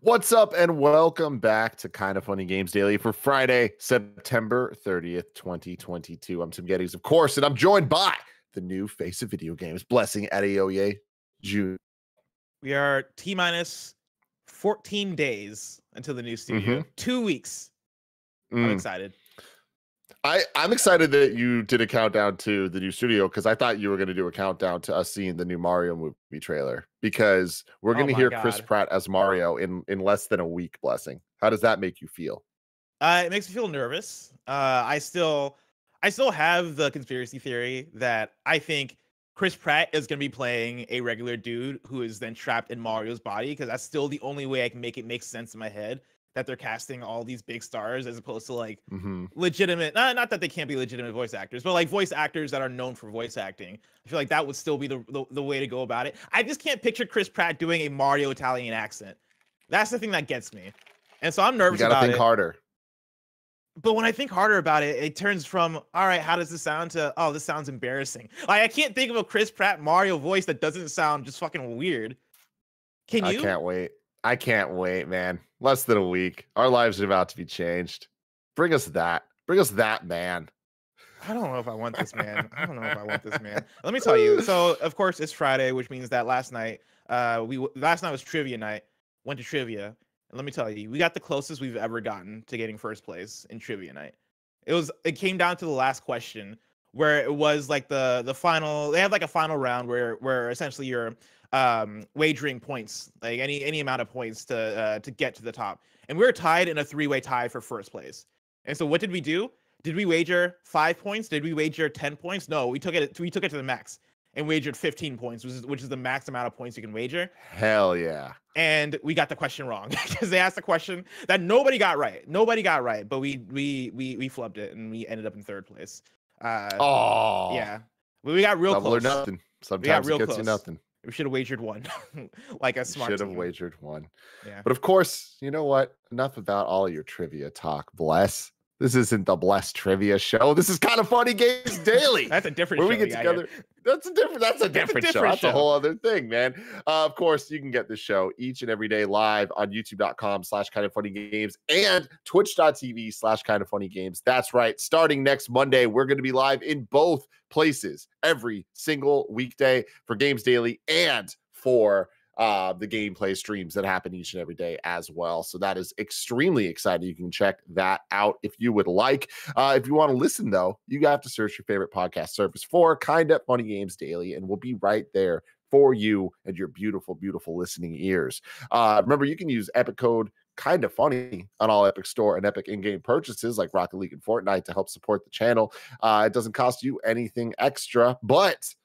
What's up, and welcome back to Kind of Funny Games Daily for Friday, September 30th, 2022. I'm Tim Geddes, of course, and I'm joined by the new face of video games, Blessing Adeoye Jr. We are T-minus 14 days until the new studio. 2 weeks. I'm excited. I'm excited that you did a countdown to the new studio because I thought you were going to do a countdown to us seeing the new Mario movie trailer because we're going to hear Chris Pratt as Mario in less than a week. Blessing. How does that make you feel? It makes me feel nervous. I still have the conspiracy theory that I think Chris Pratt is going to be playing a regular dude who is then trapped in Mario's body, because that's still the only way I can make it make sense in my head, that they're casting all these big stars as opposed to like legitimate, not that they can't be legitimate voice actors, but like voice actors that are known for voice acting. I feel like that would still be the way to go about it. I just can't picture Chris Pratt doing a Mario Italian accent. That's the thing that gets me. And so I'm nervous about it. You gotta think harder. But when I think harder about it, it turns from, all right, how does this sound, to, oh, this sounds embarrassing. Like, I can't think of a Chris Pratt Mario voice that doesn't sound just fucking weird. Can you? I can't wait, man. Less than a week. Our lives are about to be changed. Bring us that. Bring us that man. I don't know if I want this man. Let me tell you. So, of course, it's Friday, which means that last night was trivia night. Went to trivia. And let me tell you, we got the closest we've ever gotten to getting first place in trivia night. It came down to the last question, where it was like the final. They have like a final round where essentially you're wagering points, like any amount of points to get to the top. And we were tied in a 3-way tie for first place. And so what did we do? Did we wager 5 points? Did we wager 10 points? No, we took it to the max and wagered 15 points, which is the max amount of points you can wager. Hell yeah. And we got the question wrong because they asked a question that nobody got right, but we flubbed it and we ended up in third place. Yeah, but we got real Double close. Or nothing. Sometimes it gets you nothing. We should have wagered one, like a smart team. Should have wagered one. Yeah. But of course, you know what? Enough about all your trivia talk, Bless. This isn't the Bless Trivia Show. This is Kind of Funny Games Daily. That's a different show. Where we get together. That's a different show. That's a whole other thing, man. Of course, you can get this show each and every day live on youtube.com/kindoffunnygames and twitch.tv/kindoffunnygames. That's right. Starting next Monday, we're going to be live in both places every single weekday for Games Daily and for the gameplay streams that happen each and every day as well. So that is extremely exciting. You can check that out if you would like. If you want to listen, though, you have to search your favorite podcast service for Kinda Funny Games Daily, and we'll be right there for you and your beautiful, beautiful listening ears. Remember, you can use Epic code Kinda Funny on all Epic Store and Epic in-game purchases like Rocket League and Fortnite to help support the channel. It doesn't cost you anything extra, but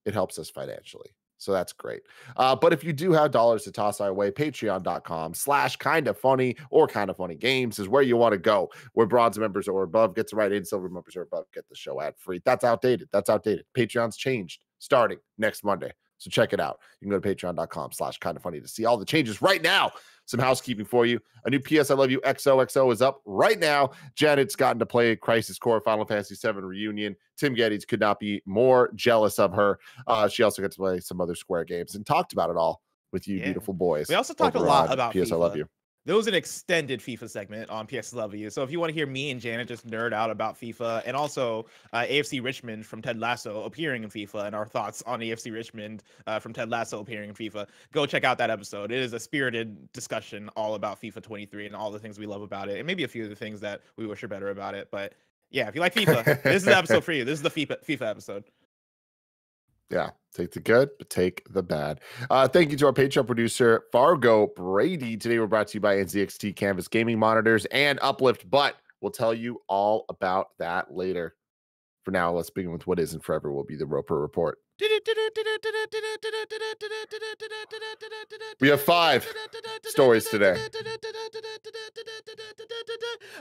it helps us financially. So that's great. But if you do have dollars to toss our way, patreon.com/kindafunny or kindoffunnygames is where you want to go. Where bronze members or above get to write in, silver members or above get the show ad free. That's outdated. Patreon's changed starting next Monday. So check it out. You can go to patreon.com/kindoffunny to see all the changes right now. Some housekeeping for you. A new PS I Love You XOXO is up right now. Janet's gotten to play Crisis Core Final Fantasy VII Reunion. Tim Geddes could not be more jealous of her. She also got to play some other Square games and talked about it all with you beautiful boys. We also talked a lot about PS FIFA. I Love You. There was an extended FIFA segment on PS Love You. So if you want to hear me and Janet just nerd out about FIFA, and also AFC Richmond from Ted Lasso appearing in FIFA, and our thoughts on AFC Richmond from Ted Lasso appearing in FIFA, go check out that episode. It is a spirited discussion all about FIFA 23 and all the things we love about it, and maybe a few of the things that we wish are better about it. But yeah, if you like FIFA, this is the episode for you. This is the FIFA episode. Yeah, take the good, but take the bad. Thank you to our Patreon producer, Fargo Brady. Today we're brought to you by NZXT Canvas Gaming Monitors and Uplift, but we'll tell you all about that later. For now, let's begin with what is and forever will be the Roper Report. We have 5 stories today.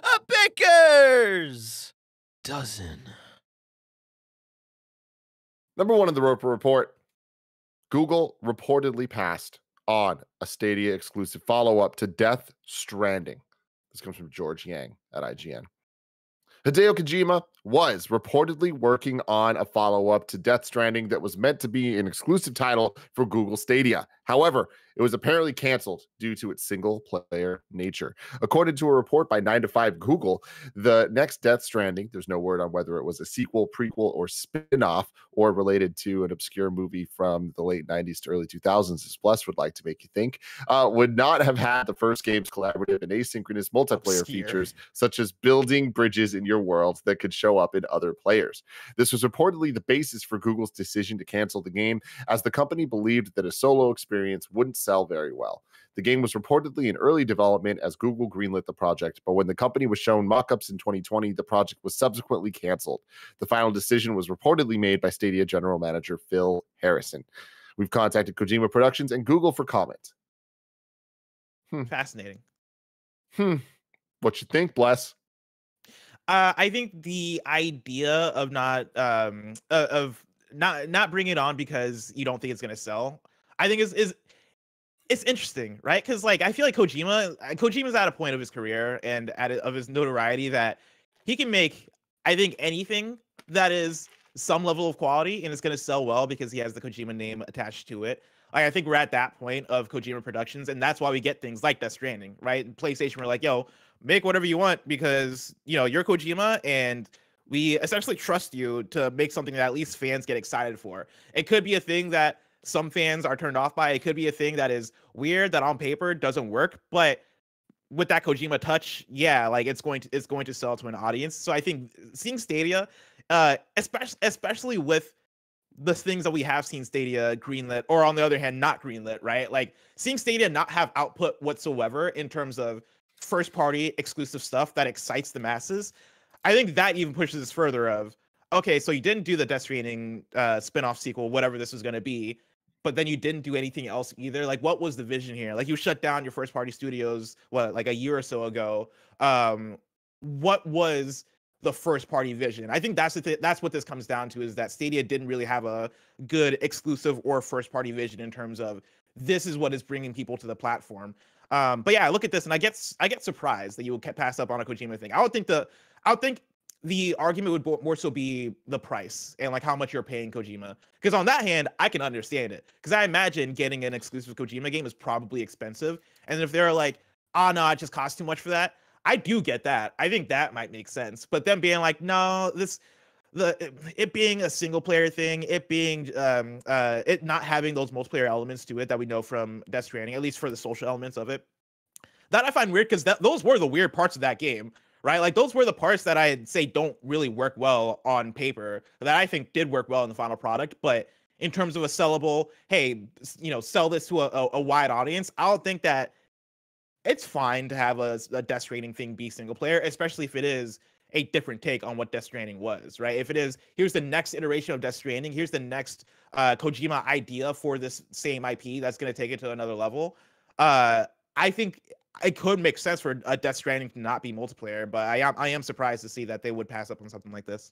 A baker's dozen. Number 1 in the Roper Report, Google reportedly passed on a Stadia-exclusive follow-up to Death Stranding. This comes from George Yang at IGN. Hideo Kojima was reportedly working on a follow-up to Death Stranding that was meant to be an exclusive title for Google Stadia. However, It was apparently canceled due to its single-player nature. According to a report by 9 to 5 Google, the next Death Stranding, there's no word on whether it was a sequel, prequel, or spin-off, or related to an obscure movie from the late 90s to early 2000s, as Bless would like to make you think, would not have had the first game's collaborative and asynchronous multiplayer features, such as building bridges in your world that could show up in other players. This was reportedly the basis for Google's decision to cancel the game, as the company believed that a solo experience wouldn't sell very well. The game was reportedly in early development as Google greenlit the project, but when the company was shown mock-ups in 2020, the project was subsequently canceled. The final decision was reportedly made by Stadia general manager Phil Harrison. We've contacted Kojima Productions and Google for comment. Fascinating. What you think, Bless? I think the idea of not bringing it on because you don't think it's gonna sell, I think is it's interesting, right? Because like I feel like Kojima's at a point of his career and of his notoriety that he can make, I think, anything that is some level of quality and it's gonna sell well because he has the Kojima name attached to it. Like I think we're at that point of Kojima Productions, and that's why we get things like Death Stranding, right? And PlayStation were like, yo, make whatever you want because you're Kojima and we essentially trust you to make something that at least fans get excited for. It could be a thing that some fans are turned off by. It could be a thing that is weird that on paper doesn't work, but with that Kojima touch, yeah, like it's going to sell to an audience. So I think seeing Stadia, especially with the things that we have seen Stadia greenlit, or on the other hand, not greenlit, right? Like seeing Stadia not have output whatsoever in terms of first party exclusive stuff that excites the masses, I think that even pushes us further of, okay, so you didn't do the Death Stranding spin-off sequel, whatever this was going to be, but then you didn't do anything else either. Like, what was the vision here? Like, you shut down your first party studios, like a year or so ago. What was the first party vision? I think that's what this comes down to, is that Stadia didn't really have a good exclusive or first party vision in terms of this is what is bringing people to the platform. But yeah, I look at this and I get surprised that you will pass up on a Kojima thing. I would think the argument would more so be the price and like how much you're paying Kojima. Because on that hand, I can understand it. Because I imagine getting an exclusive Kojima game is probably expensive. And if they're like, oh no, it just costs too much for that, I do get that. I think that might make sense. But then being like, no, it being a single player thing, it being it not having those multiplayer elements to it that we know from Death Stranding, at least for the social elements of it, that I find weird, because those were the weird parts of that game, right? Like those were the parts that I'd say don't really work well on paper, that I think did work well in the final product. But in terms of a sellable, hey, sell this to a wide audience, I don't think that it's fine to have a Death Stranding thing be single player, especially if it is a different take on what Death Stranding was, right? If it is, here's the next iteration of Death Stranding, here's the next Kojima idea for this same IP that's going to take it to another level. I think it could make sense for a Death Stranding to not be multiplayer, but I am surprised to see that they would pass up on something like this.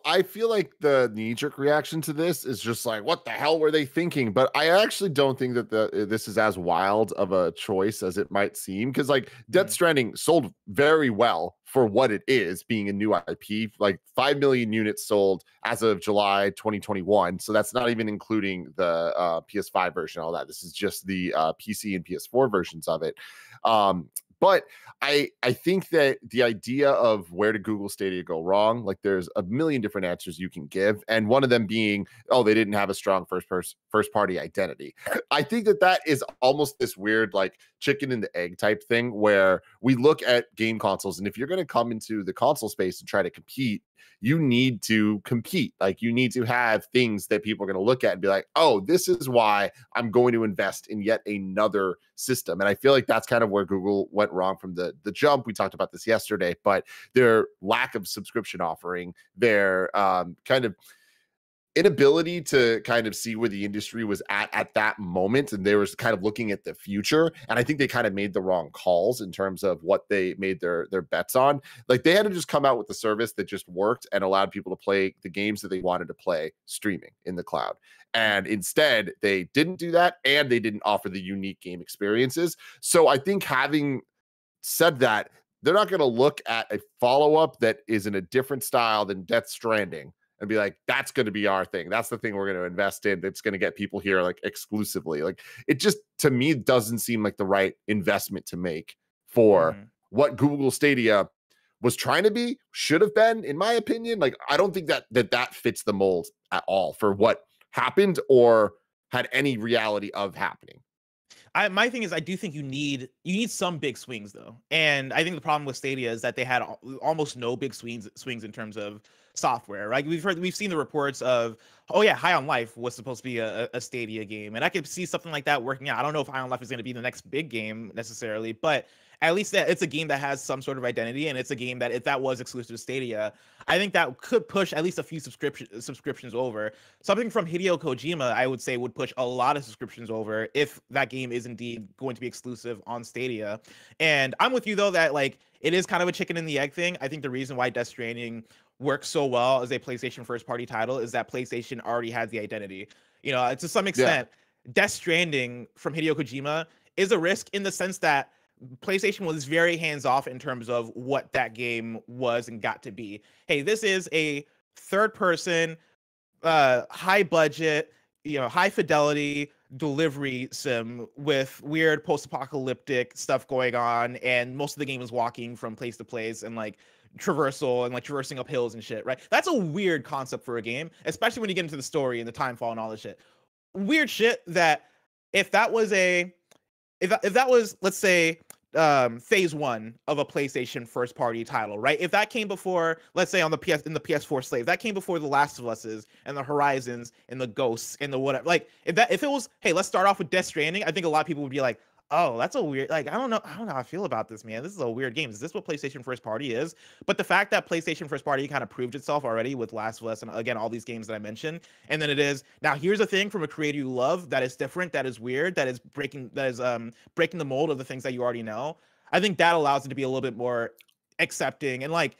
I feel like the knee-jerk reaction to this is just like, what the hell were they thinking? But I actually don't think that this is as wild of a choice as it might seem, because like Death Stranding sold very well for what it is, being a new IP, like 5 million units sold as of July 2021. So that's not even including the PS5 version, all that. This is just the PC and PS4 versions of it. But I think that the idea of where did Google Stadia go wrong, like there's a million different answers you can give. And one of them being, oh, they didn't have a strong first party identity. I think that is almost this weird like chicken and the egg type thing, where we look at game consoles, and if you're going to come into the console space and try to compete, you need to compete. Like you need to have things that people are going to look at and be like, oh, this is why I'm going to invest in yet another system. And I feel like that's kind of where Google went wrong from the jump. We talked about this yesterday, but their lack of subscription offering, their kind of inability to kind of see where the industry was at that moment, and they were kind of looking at the future, and I think they kind of made the wrong calls in terms of what they made their bets on. Like they had to just come out with the service that just worked and allowed people to play the games that they wanted to play streaming in the cloud, and instead they didn't do that, and they didn't offer the unique game experiences. So I think, having said that, they're not going to look at a follow-up that is in a different style than Death Stranding and be like, that's going to be our thing. That's the thing we're going to invest in. That's going to get people here like exclusively. Like it just, to me, doesn't seem like the right investment to make for what Google Stadia was trying to be, should have been, in my opinion. Like, I don't think that fits the mold at all for what happened or had any reality of happening. My thing is, I do think you need some big swings though, and I think the problem with Stadia is that they had almost no big swings in terms of software. Right? We've seen the reports of, oh yeah, High on Life was supposed to be a Stadia game, and I could see something like that working out. I don't know if High on Life is going to be the next big game necessarily, but at least that it's a game that has some sort of identity, and it's a game that if that was exclusive to Stadia, I think that could push at least a few subscriptions over. Something from Hideo Kojima, I would say, would push a lot of subscriptions over if that game is indeed going to be exclusive on Stadia. And I'm with you though that like it is kind of a chicken and the egg thing. I think the reason why Death Stranding works so well as a PlayStation first party title is that PlayStation already has the identity. You know, to some extent, Death Stranding from Hideo Kojima is a risk in the sense that PlayStation was very hands-off in terms of what that game was and got to be. Hey, this is a third-person, high budget, high fidelity delivery sim with weird post-apocalyptic stuff going on, and most of the game is walking from place to place and like traversal and like traversing up hills and shit, right? That's a weird concept for a game, especially when you get into the story and the timefall and all this shit. Weird shit that if that was, let's say, phase one of a PlayStation first party title, right? If that came before, let's say in the PS4 slave, that came before the Last of Us's and the Horizons and the Ghosts and the whatever. Like if it was, hey, let's start off with Death Stranding, I think a lot of people would be like, oh, that's a weird, like, I don't know how I feel about this, man. This is a weird game. Is this what PlayStation first party is? But the fact that PlayStation first party kind of proved itself already with Last of Us and again, all these games that I mentioned. And then it is, now here's a thing from a creator you love that is different, that is weird, that is breaking the mold of the things that you already know. I think that allows it to be a little bit more accepting and like,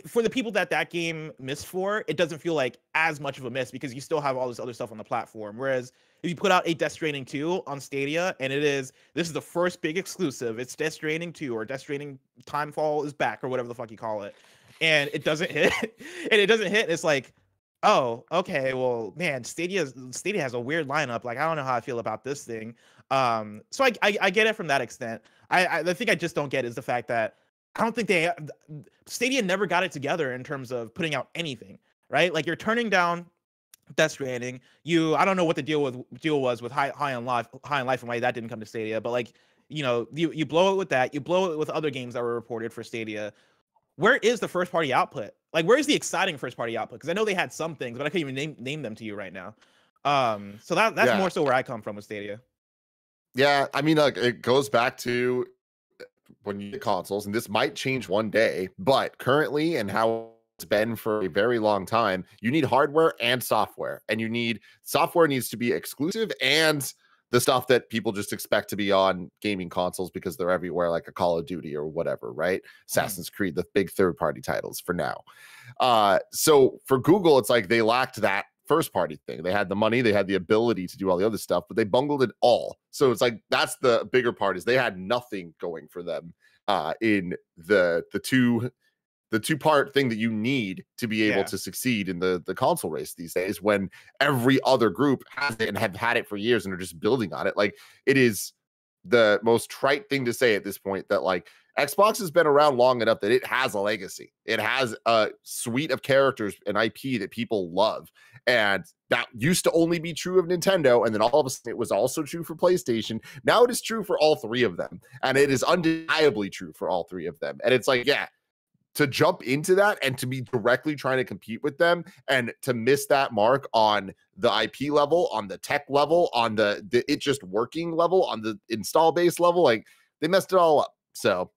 for the people that game missed for, it doesn't feel like as much of a miss because you still have all this other stuff on the platform. Whereas if you put out a Death Stranding 2 on Stadia and this is the first big exclusive, it's Death Stranding 2 or Death Stranding Timefall is back or whatever the fuck you call it, and it doesn't hit, it's like, oh, okay, well, man, Stadia has a weird lineup. Like, I don't know how I feel about this thing. So I get it from that extent. The thing I just don't get is the fact that I don't think Stadia never got it together in terms of putting out anything, right? Like you're turning down Death Stranding. I don't know what the deal was with High on Life and why that didn't come to Stadia, but like, you blow it with that, you blow it with other games that were reported for Stadia. Where is the first party output? Like, where's the exciting first party output? Because I know they had some things, but I couldn't even name them to you right now. So that's more so where I come from with Stadia. Yeah, I mean, like it goes back to when you get consoles, and this might change one day, but currently and how it's been for a very long time, you need hardware and software, and software needs to be exclusive and the stuff that people just expect to be on gaming consoles because they're everywhere, like a Call of Duty or whatever, right? Assassin's Creed, the big third-party titles for now. So for Google, it's like they lacked that first party thing. They had the money, they had the ability to do all the other stuff, but they bungled it all. So it's like that's the bigger part, is they had nothing going for them in the two-part thing that you need to be able to succeed in the console race these days, when every other group has it and have had it for years and are just building on it. Like, it is the most trite thing to say at this point that like Xbox has been around long enough that it has a legacy. It has a suite of characters and IP that people love. And that used to only be true of Nintendo. And then all of a sudden it was also true for PlayStation. Now it is true for all three of them. And it is undeniably true for all three of them. And it's like, yeah, to jump into that and to be directly trying to compete with them and to miss that mark on the IP level, on the tech level, on the it just working level, on the install base level, like they messed it all up. So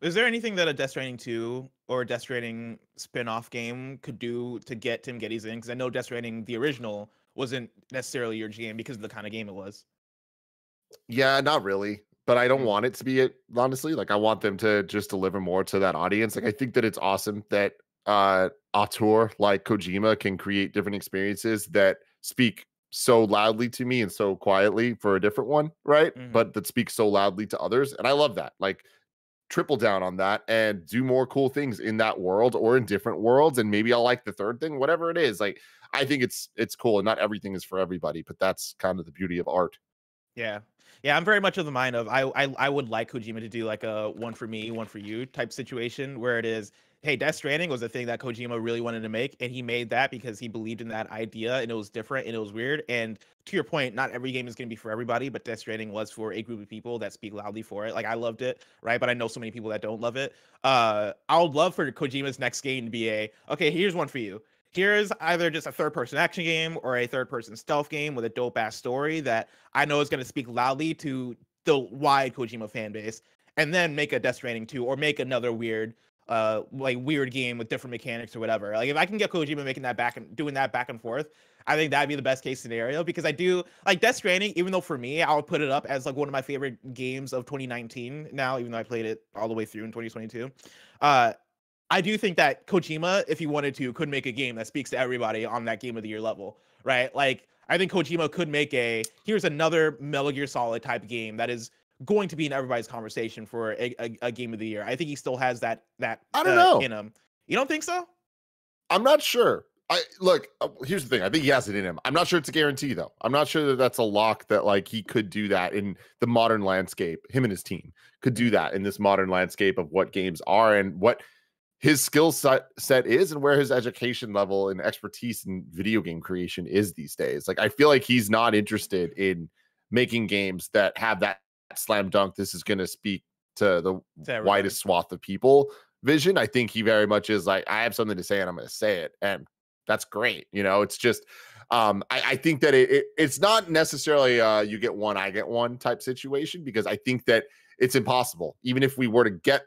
is there anything that a Death Stranding 2 or a Death Stranding spin-off game could do to get Tim Geddes in? Because I know Death Stranding, the original, wasn't necessarily your jam because of the kind of game it was. Yeah, not really. But I don't want it to be it, honestly. Like, I want them to just deliver more to that audience. Like, I think that it's awesome that auteur like Kojima can create different experiences that speak so loudly to me and so quietly for a different one, right? But that speaks so loudly to others. And I love that. Like, triple down on that and do more cool things in that world or in different worlds. And maybe I'll like the third thing, whatever it is. Like, I think it's cool, and not everything is for everybody, but that's kind of the beauty of art. Yeah. Yeah, I'm very much of the mind of I would like Kojima to do like a one for me, one for you type situation where it is, hey, Death Stranding was a thing that Kojima really wanted to make, and he made that because he believed in that idea, and it was different and it was weird. And to your point, not every game is going to be for everybody, but Death Stranding was for a group of people that speak loudly for it. Like, I loved it, right? But I know so many people that don't love it. I would love for Kojima's next game to be okay, here's one for you. Here's either just a third-person action game or a third-person stealth game with a dope-ass story that I know is going to speak loudly to the wide Kojima fan base, and then make a Death Stranding 2 or make another weird game with different mechanics or whatever. Like, if I can get Kojima making that doing that back and forth, I think that'd be the best case scenario, because I do like Death Stranding, even though for me, I'll put it up as like one of my favorite games of 2019 now, even though I played it all the way through in 2022. I do think that Kojima, if he wanted to, could make a game that speaks to everybody on that Game of the Year level, right? Like, I think Kojima could make here's another Metal Gear Solid type game that is going to be in everybody's conversation for a Game of the Year. I think he still has that I don't know in him. You don't think so? I'm not sure. Look, here's the thing. I think he has it in him. I'm not sure it's a guarantee, though. I'm not sure that that's a lock that like he could do that in the modern landscape. Him and his team could do that in this modern landscape of what games are and what his skill set is and where his education level and expertise in video game creation is these days. Like, I feel like he's not interested in making games that have that slam dunk, this is going to speak to the widest swath of people vision. I think he very much is like, I have something to say and I'm going to say it. And that's great. You know, it's just, I think that it's not necessarily you get one, I get one type situation, because I think that it's impossible. Even if we were to get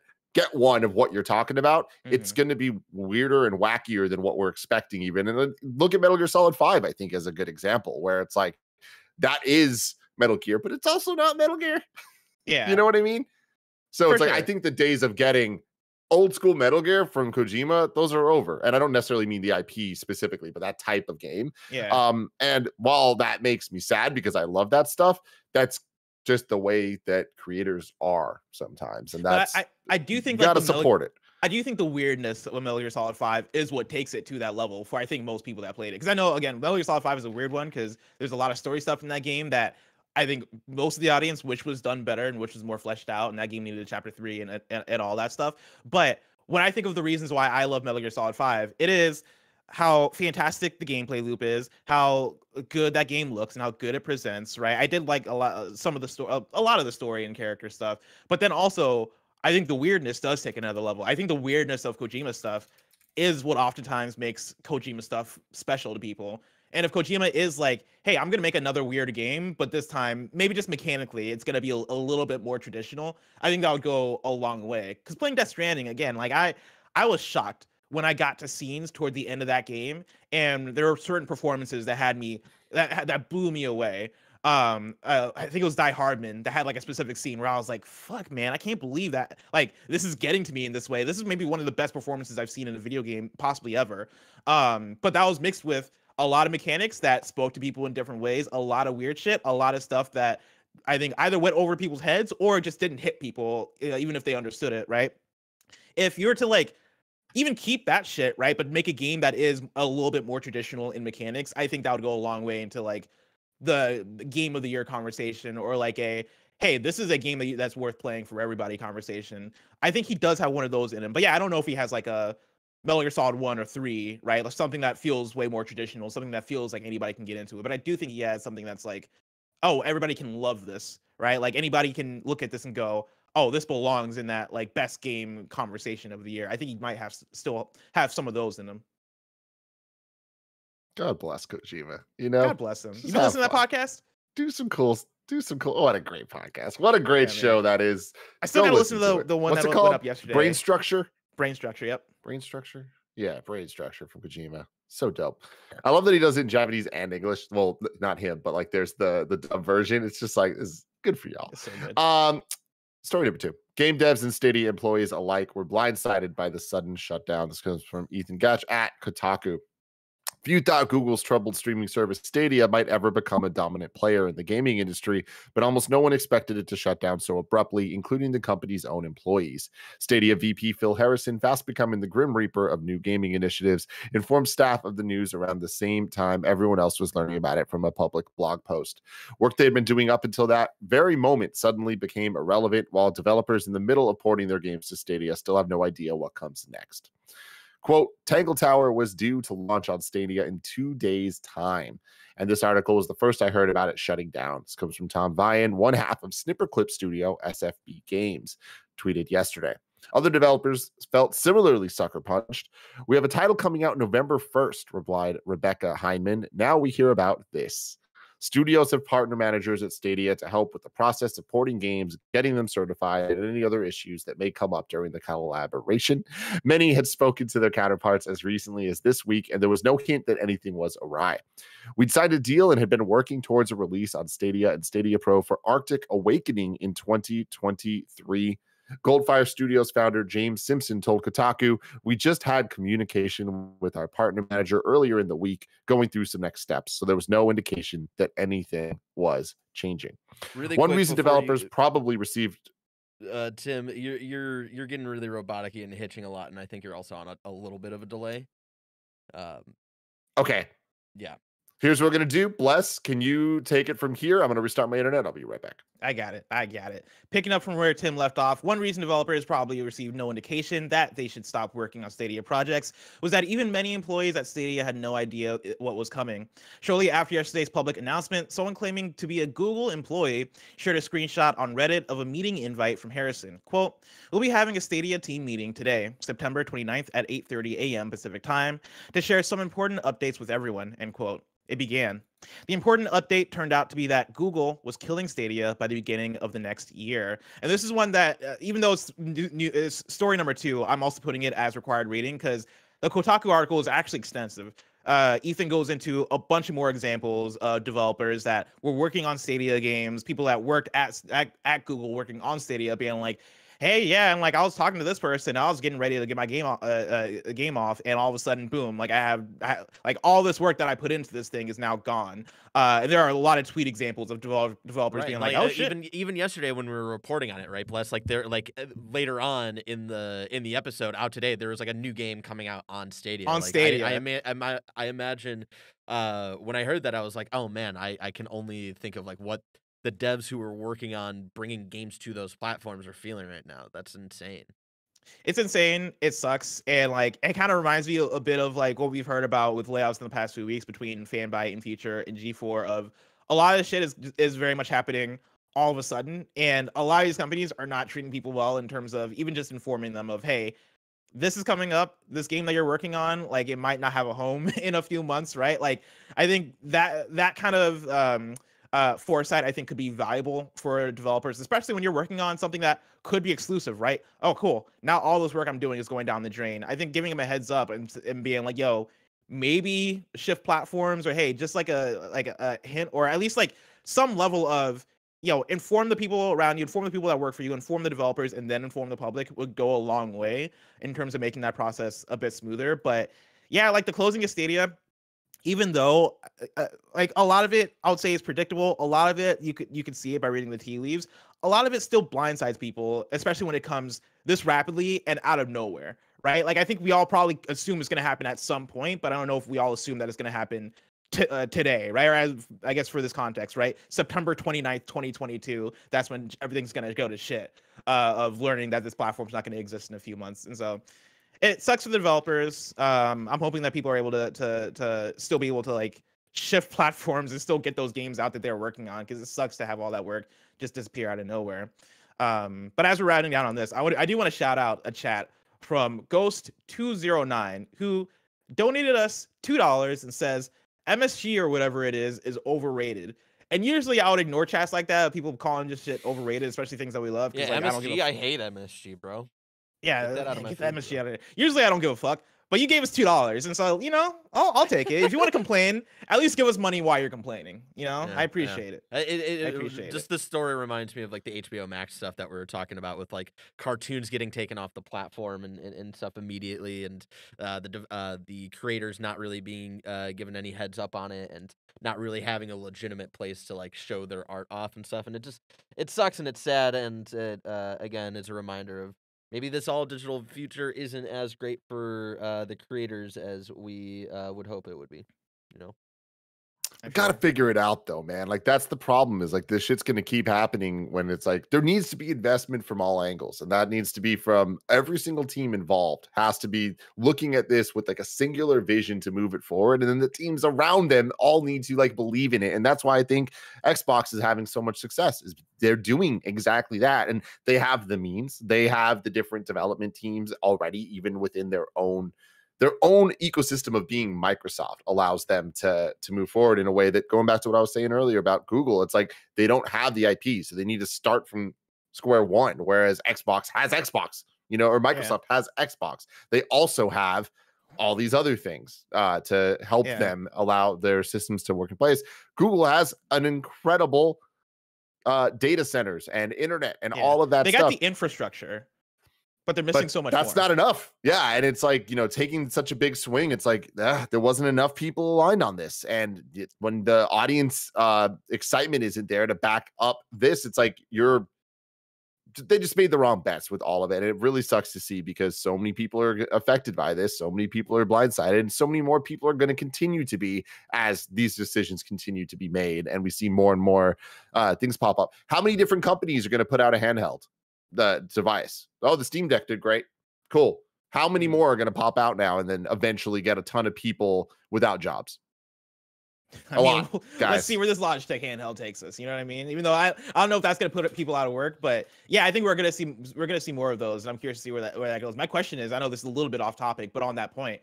one of what you're talking about, it's going to be weirder and wackier than what we're expecting even. And look at Metal Gear Solid 5, I think, as a good example, where it's like, that is Metal Gear, but it's also not Metal Gear. Yeah. You know what I mean? So For it's like, sure. I think the days of getting old school Metal Gear from Kojima, those are over. And I don't necessarily mean the IP specifically, but that type of game. Yeah. And while that makes me sad because I love that stuff, that's just the way that creators are sometimes. And that's, I do think you gotta support it. I do think the weirdness of Metal Gear Solid 5 is what takes it to that level for, I think, most people that played it. Because I know, again, Metal Gear Solid 5 is a weird one because there's a lot of story stuff in that game that I think most of the audience wish was done better and which was more fleshed out, and that game needed a chapter 3 and all that stuff. But when I think of the reasons why I love Metal Gear Solid 5, it is how fantastic the gameplay loop is, how good that game looks, and how good it presents, right? I did like a lot of the story and character stuff, but then also I think the weirdness does take another level. I think the weirdness of Kojima stuff is what oftentimes makes Kojima stuff special to people. And if Kojima is like, hey, I'm going to make another weird game, but this time, maybe just mechanically, it's going to be a little bit more traditional, I think that would go a long way. Because playing Death Stranding, again, like I was shocked when I got to scenes toward the end of that game, and there were certain performances that had me, that blew me away. I think it was Die Hardman that had like a specific scene where I was like, fuck, man, I can't believe that. Like, this is getting to me in this way. This is maybe one of the best performances I've seen in a video game possibly ever. But that was mixed with a lot of mechanics that spoke to people in different ways, a lot of weird shit, a lot of stuff that I think either went over people's heads or just didn't hit people, even if they understood it, right? If you were to like even keep that shit, right, but make a game that is a little bit more traditional in mechanics, I think that would go a long way into like the Game of the Year conversation, or like hey, this is a game that's worth playing for everybody conversation. I think he does have one of those in him. But yeah, I don't know if he has like a Metal Gear Solid 1 or 3, right? Like something that feels way more traditional, something that feels like anybody can get into it. But I do think he has something that's like, oh, everybody can love this, right? Like anybody can look at this and go, oh, this belongs in that like best game conversation of the year. I think he might still have some of those in him. God bless Kojima. You know, God bless him. You been listening to that podcast? Do some cool. Oh, what a great podcast! What a great show that is. I still gotta listen to the one What's that it called? went up yesterday. Brain Structure. Brain Structure. Yep. Brain Structure. Yeah, Brain Structure from Kojima. So dope. I love that he does it in Japanese and English. Well, not him, but like there's the dub version. It's just like, it's good for y'all. It's so good. Story number 2. Game devs and Stadia employees alike were blindsided by the sudden shutdown. This comes from Ethan Gatch at Kotaku. Few thought Google's troubled streaming service Stadia might ever become a dominant player in the gaming industry, but almost no one expected it to shut down so abruptly, including the company's own employees. Stadia VP Phil Harrison, fast becoming the Grim Reaper of new gaming initiatives, informed staff of the news around the same time everyone else was learning about it from a public blog post. Work they had been doing up until that very moment suddenly became irrelevant, while developers in the middle of porting their games to Stadia still have no idea what comes next. Quote, Tangle Tower was due to launch on Stadia in 2 days' time. And this article was the first I heard about it shutting down. This comes from Tom Vian, one half of Snipperclip studio SFB Games, tweeted yesterday. Other developers felt similarly sucker punched. We have a title coming out November 1st, replied Rebecca Heineman. Now we hear about this. Studios have partner managers at Stadia to help with the process of porting games, getting them certified, and any other issues that may come up during the collaboration. Many had spoken to their counterparts as recently as this week, and there was no hint that anything was awry. We'd signed a deal and had been working towards a release on Stadia and Stadia Pro for Arctic Awakening in 2023. Goldfire Studios founder James Simpson told Kotaku, we just had communication with our partner manager earlier in the week going through some next steps, so there was no indication that anything was changing. Really One reason developers probably received... Tim, you're getting really robotic and hitching a lot, and I think you're also on a little bit of a delay. Okay. Yeah. Here's what we're going to do. Bless, can you take it from here? I'm going to restart my internet. I'll be right back. I got it. Picking up from where Tim left off, one reason developers probably received no indication that they should stop working on Stadia projects was that even many employees at Stadia had no idea what was coming. Shortly after yesterday's public announcement, someone claiming to be a Google employee shared a screenshot on Reddit of a meeting invite from Harrison. Quote, we'll be having a Stadia team meeting today, September 29th at 8:30 a.m. Pacific time, to share some important updates with everyone, end quote. It began. The important update turned out to be that Google was killing Stadia by the beginning of the next year. And this is one that, even though it's story number 2, I'm also putting it as required reading because the Kotaku article is actually extensive. Ethan goes into a bunch of more examples of developers that were working on Stadia games, people that worked at Google working on Stadia being like, hey, yeah, and like I was talking to this person, I was getting ready to get my game off, and all of a sudden, boom, like I have like all this work that I put into this thing is now gone. And there are a lot of tweet examples of developers being like, oh shit. Even yesterday when we were reporting on it, right? Plus, like there, like later on in the episode out today, there was like a new game coming out on Stadia. Stadia, I imagine when I heard that, I was like, oh man, I can only think of like what the devs who are working on bringing games to those platforms are feeling right now. That's insane. It's insane. It sucks. And like, it kind of reminds me a bit of like what we've heard about with layoffs in the past few weeks between Fanbyte and Future and G4 of a lot of this shit is very much happening all of a sudden. And a lot of these companies are not treating people well in terms of even just informing them of, hey, this is coming up, this game that you're working on, like it might not have a home in a few months, right? Like, I think that kind of, foresight, I think, could be valuable for developers, especially when you're working on something that could be exclusive, right? Oh, cool. Now all this work I'm doing is going down the drain. I think giving them a heads up and being like, yo, maybe shift platforms, or hey, just like a hint, or at least like some level of, inform the people around you, inform the people that work for you, inform the developers, and then inform the public would go a long way in terms of making that process a bit smoother. But yeah, like the closing of Stadia, even though like a lot of it I would say is predictable, a lot of it you could see it by reading the tea leaves, a lot of it still blindsides people, especially when it comes this rapidly and out of nowhere, right? Like I think we all probably assume it's going to happen at some point, but I don't know if we all assume that it's going to happen today, right? Or I guess for this context, right? September 29th, 2022, that's when everything's going to go to shit, of learning that this platform's not going to exist in a few months. And so it sucks for the developers. I'm hoping that people are able to still be able to like shift platforms and still get those games out that they're working on, because it sucks to have all that work just disappear out of nowhere. But as we're rounding down on this, I do want to shout out a chat from Ghost209 who donated us $2 and says MSG or whatever it is overrated. And usually I would ignore chats like that, people calling just shit overrated, especially things that we love. Yeah, like, MSG, I hate MSG, bro. Yeah, get the MSG out of here. Usually I don't give a fuck, But you gave us $2, and so I'll take it. If you want to complain, at least give us money while you're complaining. I appreciate it. I appreciate just it. this story reminds me of like the HBO Max stuff that we were talking about with like cartoons getting taken off the platform and stuff immediately, and the creators not really being given any heads up on it, and not really having a legitimate place to like show their art off and stuff. And it sucks and it's sad, and it again is a reminder of maybe this all digital future isn't as great for the creators as we would hope it would be. I've got to figure it out though, man. Like that's the problem, is like this shit's going to keep happening when it's like there needs to be investment from all angles, and that needs to be from every single team involved has to be looking at this with like a singular vision to move it forward. And then the teams around them all need to like believe in it. And that's why I think Xbox is having so much success, is they're doing exactly that. And they have the means, they have the different development teams already, even within their own ecosystem of being Microsoft allows them to move forward in a way that, going back to what I was saying earlier about Google, it's like they don't have the IP, so they need to start from square one, whereas Xbox has Xbox, or Microsoft has Xbox. They also have all these other things to help them allow their systems to work in place. Google has an incredible data centers and internet and all of that stuff. They got the infrastructure, but they're missing so much that's more. Not enough. Yeah. And it's like, taking such a big swing, it's like there wasn't enough people aligned on this. And when the audience excitement isn't there to back up this, it's like they just made the wrong bets with all of it. And it really sucks to see, because so many people are affected by this. So many people are blindsided, and so many more people are going to continue to be as these decisions continue to be made. And we see more and more things pop up. How many different companies are going to put out a handheld device? Oh, the Steam Deck did great. Cool. How many more are going to pop out now and then eventually get a ton of people without jobs? I mean, let's see where this Logitech handheld takes us. You know what I mean? Even though I don't know if that's going to put people out of work, but yeah, I think we're going to see more of those. And I'm curious to see where that goes. My question is, I know this is a little bit off topic, but on that point,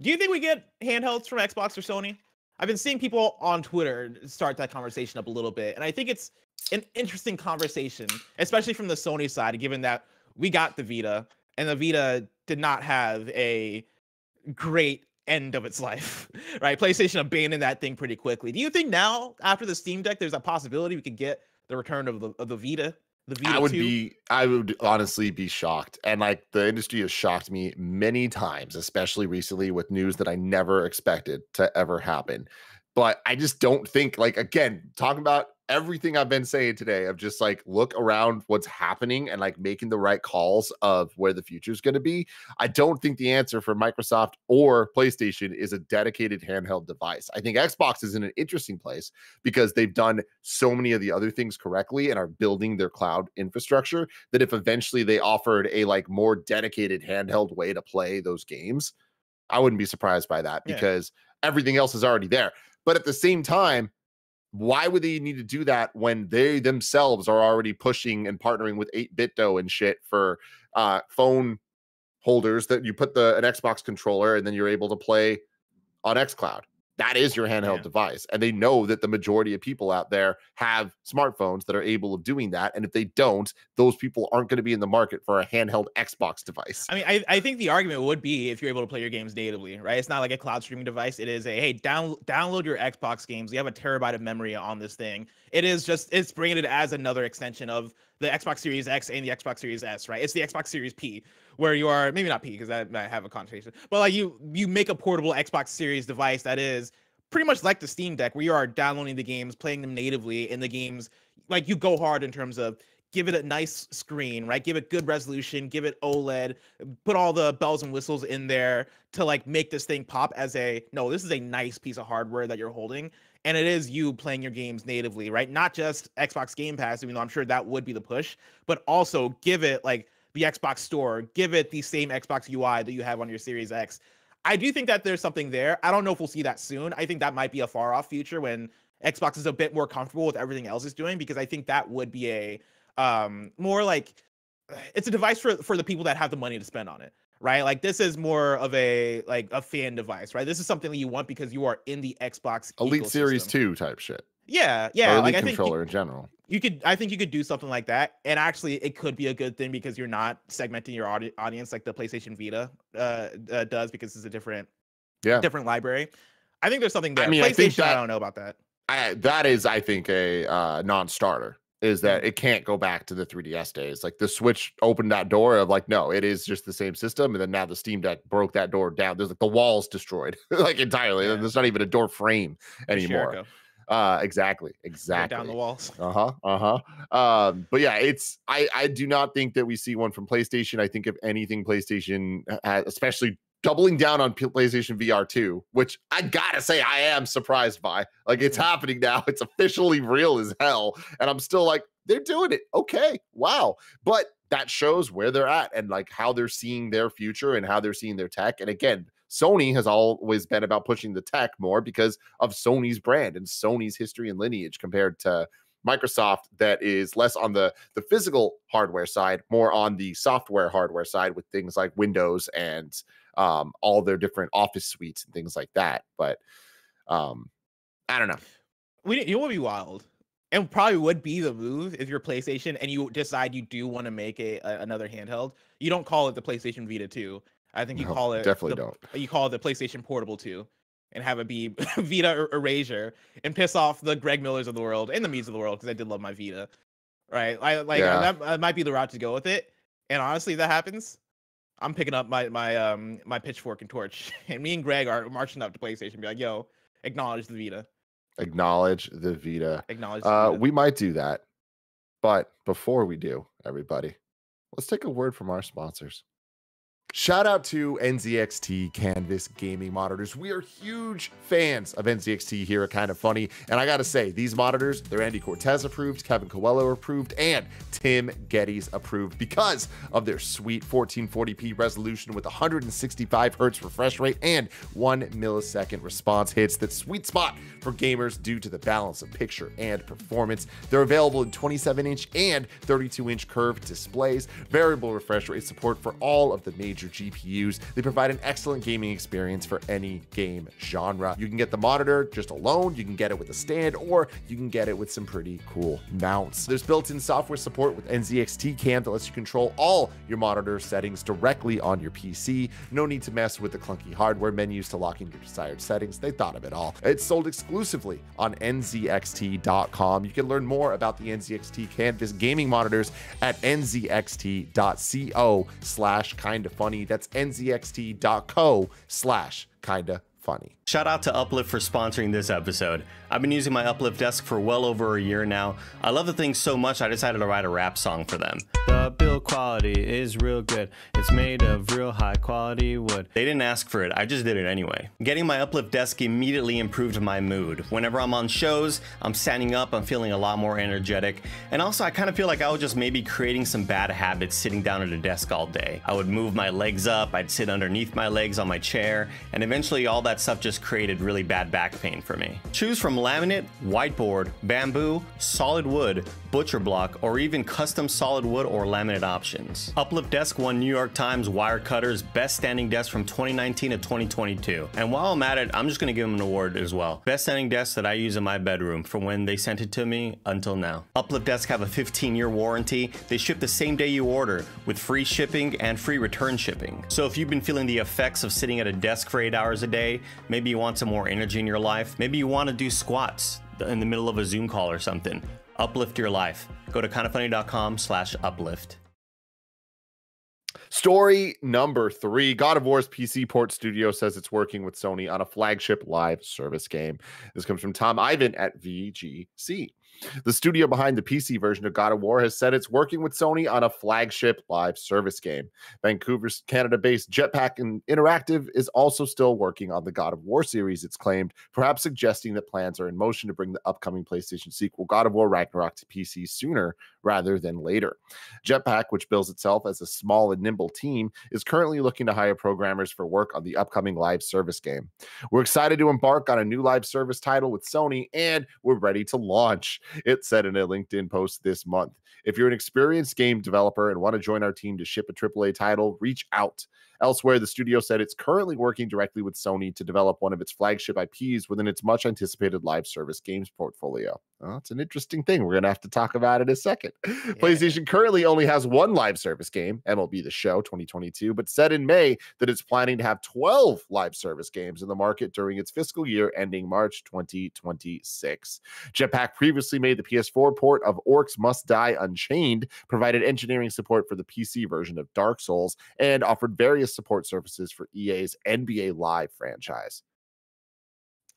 do you think we get handhelds from Xbox or Sony? I've been seeing people on Twitter start that conversation up a little bit, and I think it's an interesting conversation, especially from the Sony side, given that we got the Vita, and the Vita did not have a great end of its life, right? PlayStation abandoned that thing pretty quickly. Do you think now, after the Steam Deck, there's a possibility we could get the return of the Vita? The Vita I would honestly be shocked. And like the industry has shocked me many times, especially recently with news that I never expected to ever happen. But I just don't think, like, again, talking about everything I've been saying today of just like look around what's happening and like making the right calls of where the future is going to be. I don't think the answer for Microsoft or PlayStation is a dedicated handheld device. I think Xbox is in an interesting place because they've done so many of the other things correctly and are building their cloud infrastructure that if eventually they offered a like more dedicated handheld way to play those games, I wouldn't be surprised by that because everything else is already there. But at the same time, why would they need to do that when they themselves are already pushing and partnering with 8BitDo and shit for phone holders that you put an Xbox controller and then you're able to play on xCloud? That is your handheld device. And they know that the majority of people out there have smartphones that are able of doing that. And if they don't, those people aren't going to be in the market for a handheld Xbox device. I mean, I think the argument would be if you're able to play your games natively, right? It's not like a cloud streaming device. It is hey, download your Xbox games. You have a terabyte of memory on this thing. It's bringing it as another extension of the Xbox Series X and the Xbox Series S, right? It's the Xbox Series P, where you are, maybe not P because that might have a connotation, but like you make a portable Xbox Series device that is pretty much like the Steam Deck, where you are downloading the games, playing them natively, and the games, like, you go hard in terms of give it a nice screen, right? Give it good resolution, give it OLED, put all the bells and whistles in there to like make this thing pop as this is a nice piece of hardware that you're holding. And it is you playing your games natively, right? Not just Xbox Game Pass, even though I'm sure that would be the push, but also give it like the Xbox Store, give it the same Xbox UI that you have on your Series X. I do think that there's something there. I don't know if we'll see that soon. I think that might be a far off future when Xbox is a bit more comfortable with everything else it's doing, because I think that would be a more like, it's a device for the people that have the money to spend on it, right? Like this is more of a fan device, right? This is something that you want because you are in the Xbox Elite ecosystem. Series 2 type shit. Yeah, or yeah. Elite Like I think controller in general. I think you could do something like that, and actually, it could be a good thing because you're not segmenting your audience like the PlayStation Vita does, because it's a different Yeah. library. I think there's something there. I mean, I think PlayStation, I that don't know about that. that is, I think, a non-starter. Is that Mm. it can't go back to the 3DS days. Like the Switch opened that door of like, no, it is just the same system, and then now the Steam Deck broke that door down. There's like the walls destroyed like entirely. Yeah. There's not even a door frame anymore. Jericho. Exactly. Break down the walls. But yeah, it's I do not think that we see one from PlayStation. I think if anything, PlayStation has, especially doubling down on PlayStation VR 2, which I gotta say I am surprised by. Like it's happening now. It's officially real as hell. And I'm still like, they're doing it. Okay. Wow. But that shows where they're at and like how they're seeing their future and how they're seeing their tech. And again, Sony has always been about pushing the tech more because of Sony's brand and Sony's history and lineage compared to Microsoft, that is less on the physical hardware side, more on the software hardware side with things like Windows and all their different office suites and things like that. But I don't know. You would be wild, and probably would be the move if you're PlayStation and you decide you do want to make another handheld. You don't call it the PlayStation Vita 2. I think you call it You call it the PlayStation Portable 2, and have it be Vita Erasure and piss off the Greg Millers of the world and the Meads of the world, because I did love my Vita. Right? That might be the route to go with it. And honestly, if that happens, I'm picking up my pitchfork and torch, and me and Greg are marching up to PlayStation and be like, yo, acknowledge the Vita. Acknowledge the Vita. Acknowledge the Vita. We might do that. But before we do, everybody, let's take a word from our sponsors. Shout out to NZXT Canvas gaming monitors. We are huge fans of NZXT here at Kind of Funny. And I got to say, these monitors, they're Andy Cortez approved, Kevin Coelho approved, and Tim Geddes approved because of their sweet 1440p resolution with 165 hertz refresh rate and 1 millisecond response. Hits that sweet spot for gamers due to the balance of picture and performance. They're available in 27-inch and 32-inch curved displays, variable refresh rate support for all of the major GPUs. They provide an excellent gaming experience for any game genre. You can get the monitor just alone, you can get it with a stand, or you can get it with some pretty cool mounts. There's built-in software support with NZXT Cam that lets you control all your monitor settings directly on your PC. No need to mess with the clunky hardware menus to lock in your desired settings. They thought of it all. It's sold exclusively on nzxt.com. You can learn more about the NZXT Canvas gaming monitors at nzxt.co/kindafunny. That's nzxt.co/kindafunny. Shout out to Uplift for sponsoring this episode. I've been using my Uplift desk for well over a year now. I love the thing so much I decided to write a rap song for them. The build quality is real good. It's made of real high quality wood. They didn't ask for it, I just did it anyway. Getting my Uplift desk immediately improved my mood. Whenever I'm on shows, I'm standing up, I'm feeling a lot more energetic. And also I kind of feel like I was just maybe creating some bad habits sitting down at a desk all day. I would move my legs up, I'd sit underneath my legs on my chair, and eventually all that stuff just created really bad back pain for me. Choose from laminate, whiteboard, bamboo, solid wood, butcher block, or even custom solid wood or laminate options. Uplift Desk won New York Times Wirecutter's Best Standing Desk from 2019 to 2022. And while I'm at it, I'm just gonna give them an award as well. Best standing desk that I use in my bedroom from when they sent it to me until now. Uplift Desk have a 15-year warranty. They ship the same day you order with free shipping and free return shipping. So if you've been feeling the effects of sitting at a desk for 8 hours a day, maybe you want some more energy in your life, maybe you want to do squats in the middle of a Zoom call or something, uplift your life. Go to kindafunny.com/uplift. Story number 3. God of War's PC port studio says it's working with Sony on a flagship live service game. This comes from Tom Ivan at VGC. The studio behind the PC version of God of War has said it's working with Sony on a flagship live service game. Vancouver's Canada-based Jetpack Interactive is also still working on the God of War series, it's claimed, perhaps suggesting that plans are in motion to bring the upcoming PlayStation sequel God of War Ragnarok to PC sooner rather than later. Jetpack, which bills itself as a small and nimble team, is currently looking to hire programmers for work on the upcoming live service game. We're excited to embark on a new live service title with Sony, and we're ready to launch, it said in a LinkedIn post this month. If you're an experienced game developer and want to join our team to ship a AAA title, reach out. Elsewhere, the studio said it's currently working directly with Sony to develop one of its flagship IPs within its much anticipated live service games portfolio. Well, it's an interesting thing. We're going to have to talk about it in a second. Yeah. PlayStation currently only has one live service game, MLB The Show 2022, but said in May that it's planning to have 12 live service games in the market during its fiscal year ending March 2026. Jetpack previously made the PS4 port of Orcs Must Die Unchained, provided engineering support for the PC version of Dark Souls, and offered various support services for EA's NBA Live franchise.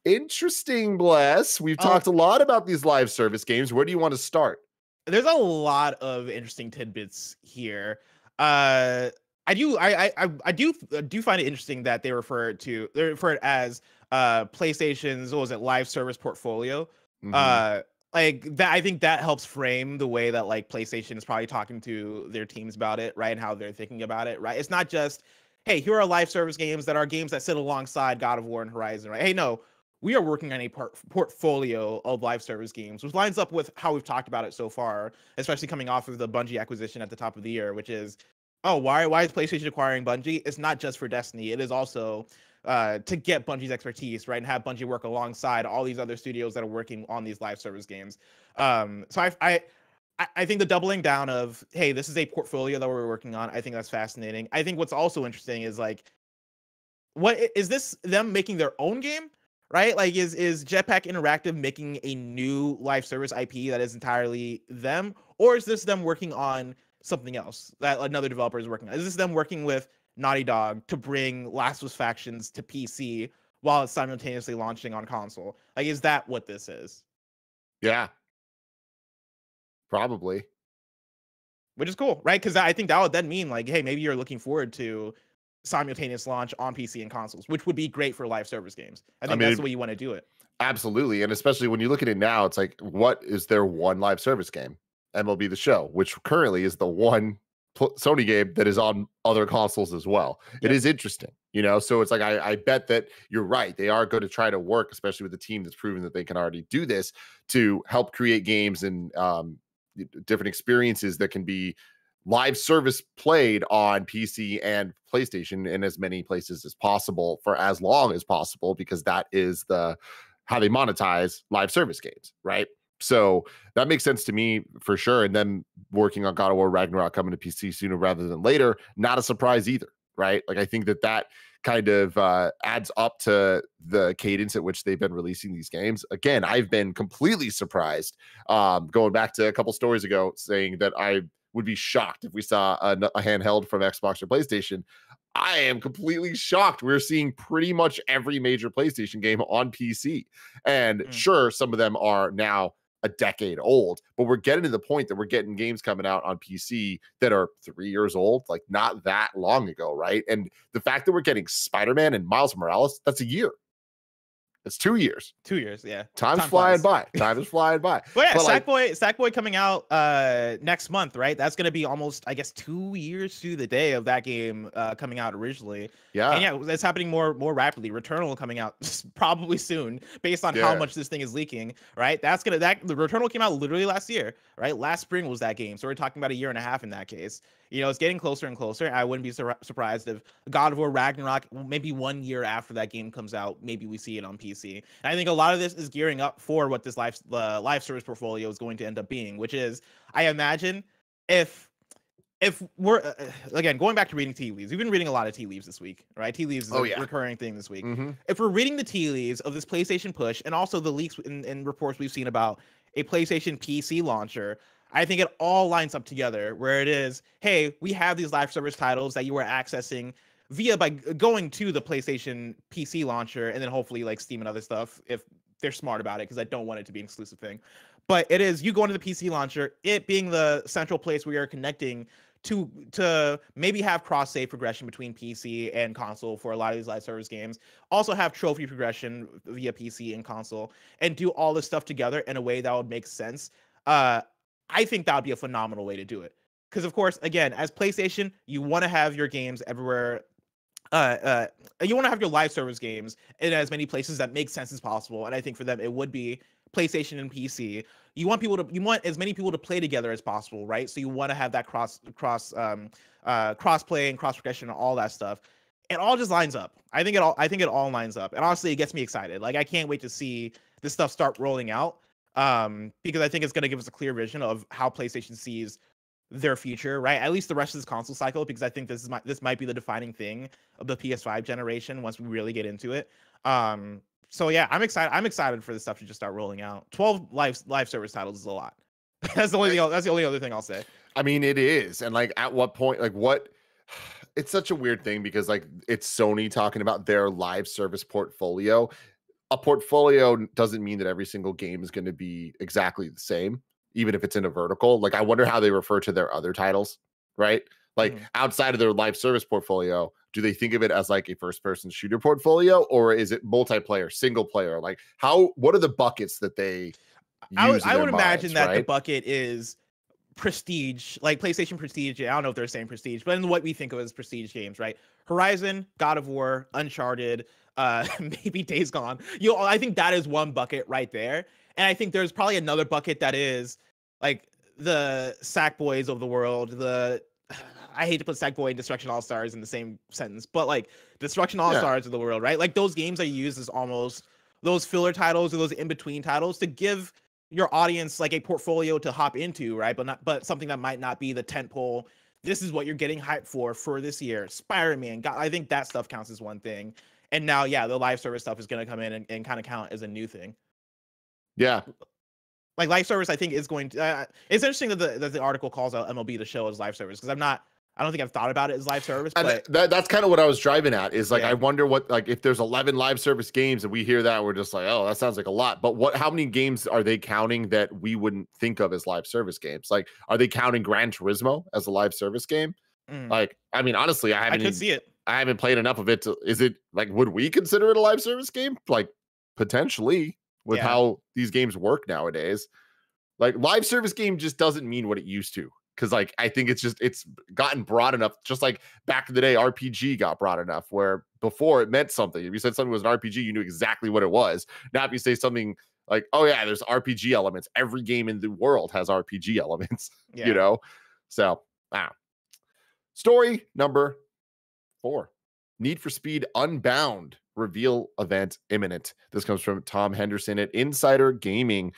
Interesting, Bless. We've talked a lot about these live service games. Where do you want to start? There's a lot of interesting tidbits here. I do find it interesting that they refer it as PlayStation's, what was it, live service portfolio. Like that, I think that helps frame the way that like PlayStation is probably talking to their teams about it, right? And how they're thinking about it, right? It's not just, hey, here are live service games that are games that sit alongside God of War and Horizon, right? Hey, no, we are working on a portfolio of live service games, which lines up with how we've talked about it so far, especially coming off of the Bungie acquisition at the top of the year, which is, oh, why is PlayStation acquiring Bungie? It's not just for Destiny. It is also to get Bungie's expertise, right, and have Bungie work alongside all these other studios that are working on these live service games. So I think the doubling down of, hey, this is a portfolio that we're working on, I think that's fascinating. I think what's also interesting is like, what is this, them making their own game? Right? Like, is Jetpack Interactive making a new live service IP that is entirely them? Or is this them working on something else that another developer is working on? Is this them working with Naughty Dog to bring Last of Us Factions to PC while it's simultaneously launching on console? Like, is that what this is? Yeah. Probably. Which is cool, right? Because I think that would then mean, like, hey, maybe you're looking forward to simultaneous launch on PC and consoles, which would be great for live service games. I think that's the way you want to do it. Absolutely. And especially when you look at it now, it's like, what is their one live service game? MLB The Show, which currently is the one Sony game that is on other consoles as well. Yep. It is interesting, you know? So it's like, I bet that you're right. They are going to try to work, especially with the team that's proven that they can already do this, to help create games and different experiences that can be live service played on PC and PlayStation in as many places as possible for as long as possible, because that is how they monetize live service games, right? So that makes sense to me for sure. And then working on God of War Ragnarok coming to PC sooner rather than later, not a surprise either, right? Like, I think that kind of adds up to the cadence at which they've been releasing these games. Again, I've been completely surprised, going back to a couple stories ago, saying that I would be shocked if we saw a handheld from Xbox or PlayStation. I am completely shocked. We're seeing pretty much every major PlayStation game on PC. And sure, some of them are now a decade old, but we're getting to the point that we're getting games coming out on PC that are 3 years old, like not that long ago, right? And the fact that we're getting Spider-Man and Miles Morales, that's a year. It's 2 years. 2 years, yeah. Time's flying by. Time is flying by. Well, yeah, Sackboy coming out next month, right? That's going to be almost, I guess, 2 years to the day of that game coming out originally. Yeah. And yeah, it's happening more rapidly. Returnal coming out probably soon, based on how much this thing is leaking, right? The Returnal came out literally last year, right? Last spring was that game. So we're talking about a year and a half in that case. You know, it's getting closer and closer. I wouldn't be surprised if God of War Ragnarok, maybe 1 year after that game comes out, maybe we see it on PC. And I think a lot of this is gearing up for what this live service portfolio is going to end up being, which is, I imagine, if we're, again, going back to reading tea leaves, we've been reading a lot of tea leaves this week, right? Tea leaves is a recurring thing this week. If we're reading the tea leaves of this PlayStation push, and also the leaks and reports we've seen about a PlayStation PC launcher, I think it all lines up together, where it is, hey, we have these live service titles that you are accessing by going to the PlayStation PC launcher, and then hopefully like Steam and other stuff if they're smart about it, because I don't want it to be an exclusive thing. But it is you going to the PC launcher, it being the central place where you're connecting to maybe have cross save progression between PC and console for a lot of these live service games. Also have trophy progression via PC and console, and do all this stuff together in a way that would make sense. I think that would be a phenomenal way to do it. Because, of course, again, as PlayStation, you want to have your games everywhere. You want to have your live service games in as many places that make sense as possible. And I think for them, it would be PlayStation and PC. You want as many people to play together as possible, right? So you want to have that cross play and cross progression and all that stuff. It all just lines up. I think it all lines up. And honestly, it gets me excited. Like, I can't wait to see this stuff start rolling out. Because I think it's going to give us a clear vision of how PlayStation sees their future, right? At least the rest of this console cycle, because I think this might be the defining thing of the PS5 generation once we really get into it. So yeah, I'm excited for this stuff to just start rolling out. 12 live service titles is a lot. That's the only other thing I'll say. I mean, it is. And like, at what point, like, what? It's such a weird thing because like it's Sony talking about their live service portfolio. A portfolio doesn't mean that every single game is going to be exactly the same, even if it's in a vertical. Like, I wonder how they refer to their other titles, right? Like, outside of their live service portfolio, do they think of it as like a first-person shooter portfolio, or is it multiplayer, single player? Like, what are the buckets that they use? I would imagine that the bucket is prestige, like PlayStation prestige. I don't know if they're saying prestige, but in what we think of as prestige games, right? Horizon, God of War, Uncharted, maybe Days Gone. I think that is one bucket right there. And I think there's probably another bucket that is like the Sackboys of the world. I hate to put Sackboy and Destruction All Stars in the same sentence, but like Destruction All Stars of the world, right? Like, those games are used as almost those filler titles or those in between titles to give your audience like a portfolio to hop into, right? But something that might not be the tentpole. This is what you're getting hyped for this year. Spider-Man. I think that stuff counts as one thing. And now, the live service stuff is going to come in and kind of count as a new thing. Yeah. Like, live service, I think, is going to... it's interesting that the article calls out MLB The Show as live service, because I don't think I've thought about it as live service. But that's kind of what I was driving at, is like, I wonder what, like, if there's 11 live service games and we hear that, we're just like, oh, that sounds like a lot. But how many games are they counting that we wouldn't think of as live service games? Like, are they counting Gran Turismo as a live service game? Like, I mean, honestly, I could see it. I haven't played enough of it. Is it like, would we consider it a live service game? Like, potentially, with how these games work nowadays. Like, live service game just doesn't mean what it used to. Because, like, I think it's gotten broad enough, just like back in the day, RPG got broad enough where before it meant something. If you said something was an RPG, you knew exactly what it was. Now, if you say something like, oh yeah, there's RPG elements, every game in the world has RPG elements, you know? So, wow. Story number 4, Need for Speed Unbound reveal event imminent. This comes from Tom Henderson at Insider Gaming.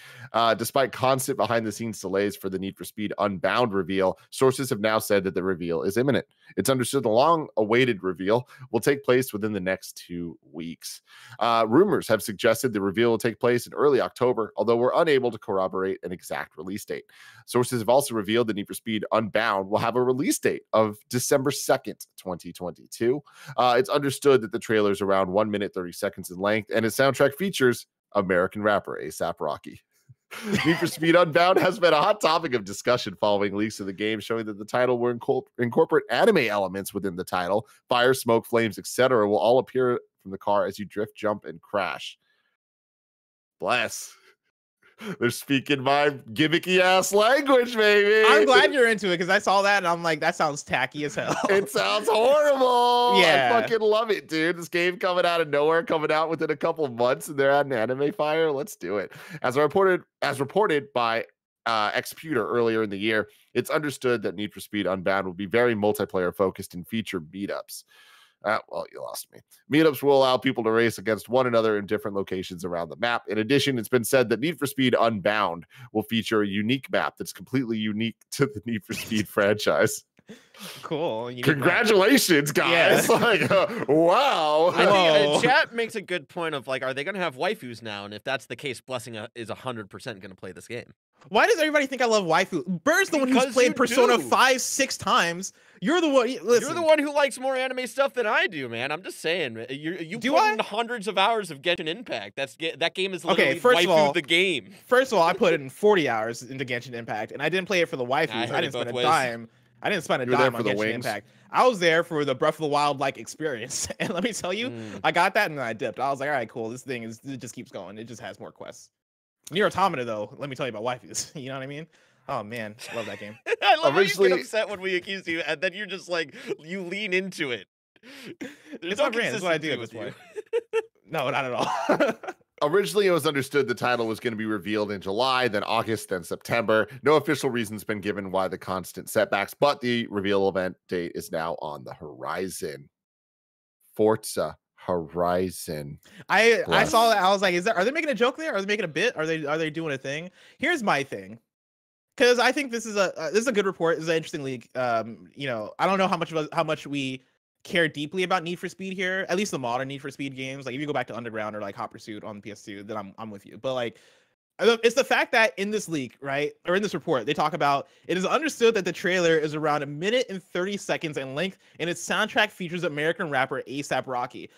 Despite constant behind-the-scenes delays for the Need for Speed Unbound reveal, sources have now said that the reveal is imminent. It's understood the long-awaited reveal will take place within the next 2 weeks. Rumors have suggested the reveal will take place in early October, although we're unable to corroborate an exact release date. Sources have also revealed that Need for Speed Unbound will have a release date of December 2nd, 2022. It's understood that the trailer is around 1 minute 30 seconds in length, and its soundtrack features American rapper A$AP Rocky. Need for Speed Unbound has been a hot topic of discussion following leaks of the game showing that the title will incorporate anime elements within the title. Fire, smoke, flames, etc. will all appear from the car as you drift, jump, and crash. Bless. They're speaking my gimmicky ass language, baby. I'm glad you're into it, because I saw that and I'm like, that sounds tacky as hell. It sounds horrible. I fucking love it, dude. This game coming out of nowhere, coming out within a couple of months, and they're at an anime fire. Let's do it. As reported by Xputer earlier in the year, it's understood that Need for Speed Unbound will be very multiplayer focused and feature meetups. Well, you lost me. Meetups will allow people to race against one another in different locations around the map. In addition, it's been said that Need for Speed Unbound will feature a unique map that's completely unique to the Need for Speed franchise. Cool. Congratulations, guys. Yeah. Like, wow. I think chat makes a good point of like, are they going to have waifus now? And if that's the case, Blessing is 100% going to play this game. Why does everybody think I love waifu? Bird's the one who's played Persona 5-6 times. You're the one. Listen. You're the one who likes more anime stuff than I do, man. I'm just saying. You put in hundreds of hours of Genshin Impact. That game is literally waifu the game. First of all, I put in 40 hours into Genshin Impact, and I didn't play it for the waifus. I didn't spend a dime. I didn't spend a dime on Genshin Impact. I was there for the Breath of the Wild like experience, and let me tell you, I got that and then I dipped. I was like, all right, cool. This thing it just keeps going. It just has more quests. Nier Automata, though, let me tell you about waifus. You know what I mean? Oh man, love that game. I love how you get upset when we accuse you, and then you're just like, you lean into it. It's my brand. That's what I do at this point. No, not at all. Originally, it was understood the title was going to be revealed in July, then August, then September. No official reason's been given why the constant setbacks, but the reveal event date is now on the horizon. Forza Horizon. I saw that. I was like, are they making a joke there? Are they making a bit? Are they doing a thing? Here's my thing. Because I think this is a good report. This is an interesting league. You know, I don't know how much we care deeply about Need for Speed here. At least the modern Need for Speed games. Like if you go back to Underground or like Hot Pursuit on PS2, then I'm with you. But like, it's the fact that in this leak, right, or in this report, they talk about it is understood that the trailer is around 1 minute and 30 seconds in length, and its soundtrack features American rapper A$AP Rocky.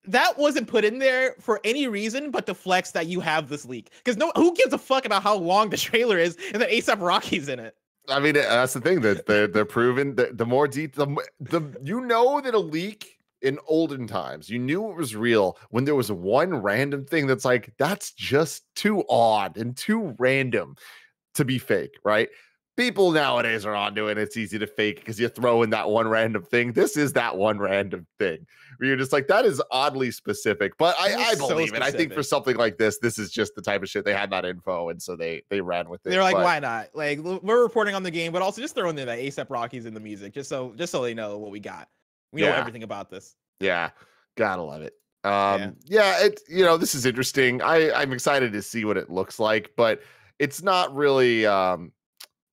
That wasn't put in there for any reason but to flex that you have this leak. Because who gives a fuck about how long the trailer is and that A$AP Rocky's in it? I mean, that's the thing that they're proving that the more detail, you know that a leak in olden times, you knew it was real when there was one random thing that's like, that's just too odd and too random to be fake, right? People nowadays are onto it. It's easy to fake because you throw in that one random thing. This is that one random thing where you're just like, that is oddly specific. But I believe it. I think for something like this is just the type of shit they had that info, and so they ran with it. They're like, why not? Like, we're reporting on the game, but also just throw in there that A$AP Rocky's in the music, just so they know what we got. We know everything about this. Yeah, gotta love it. This is interesting. I'm excited to see what it looks like, but it's not really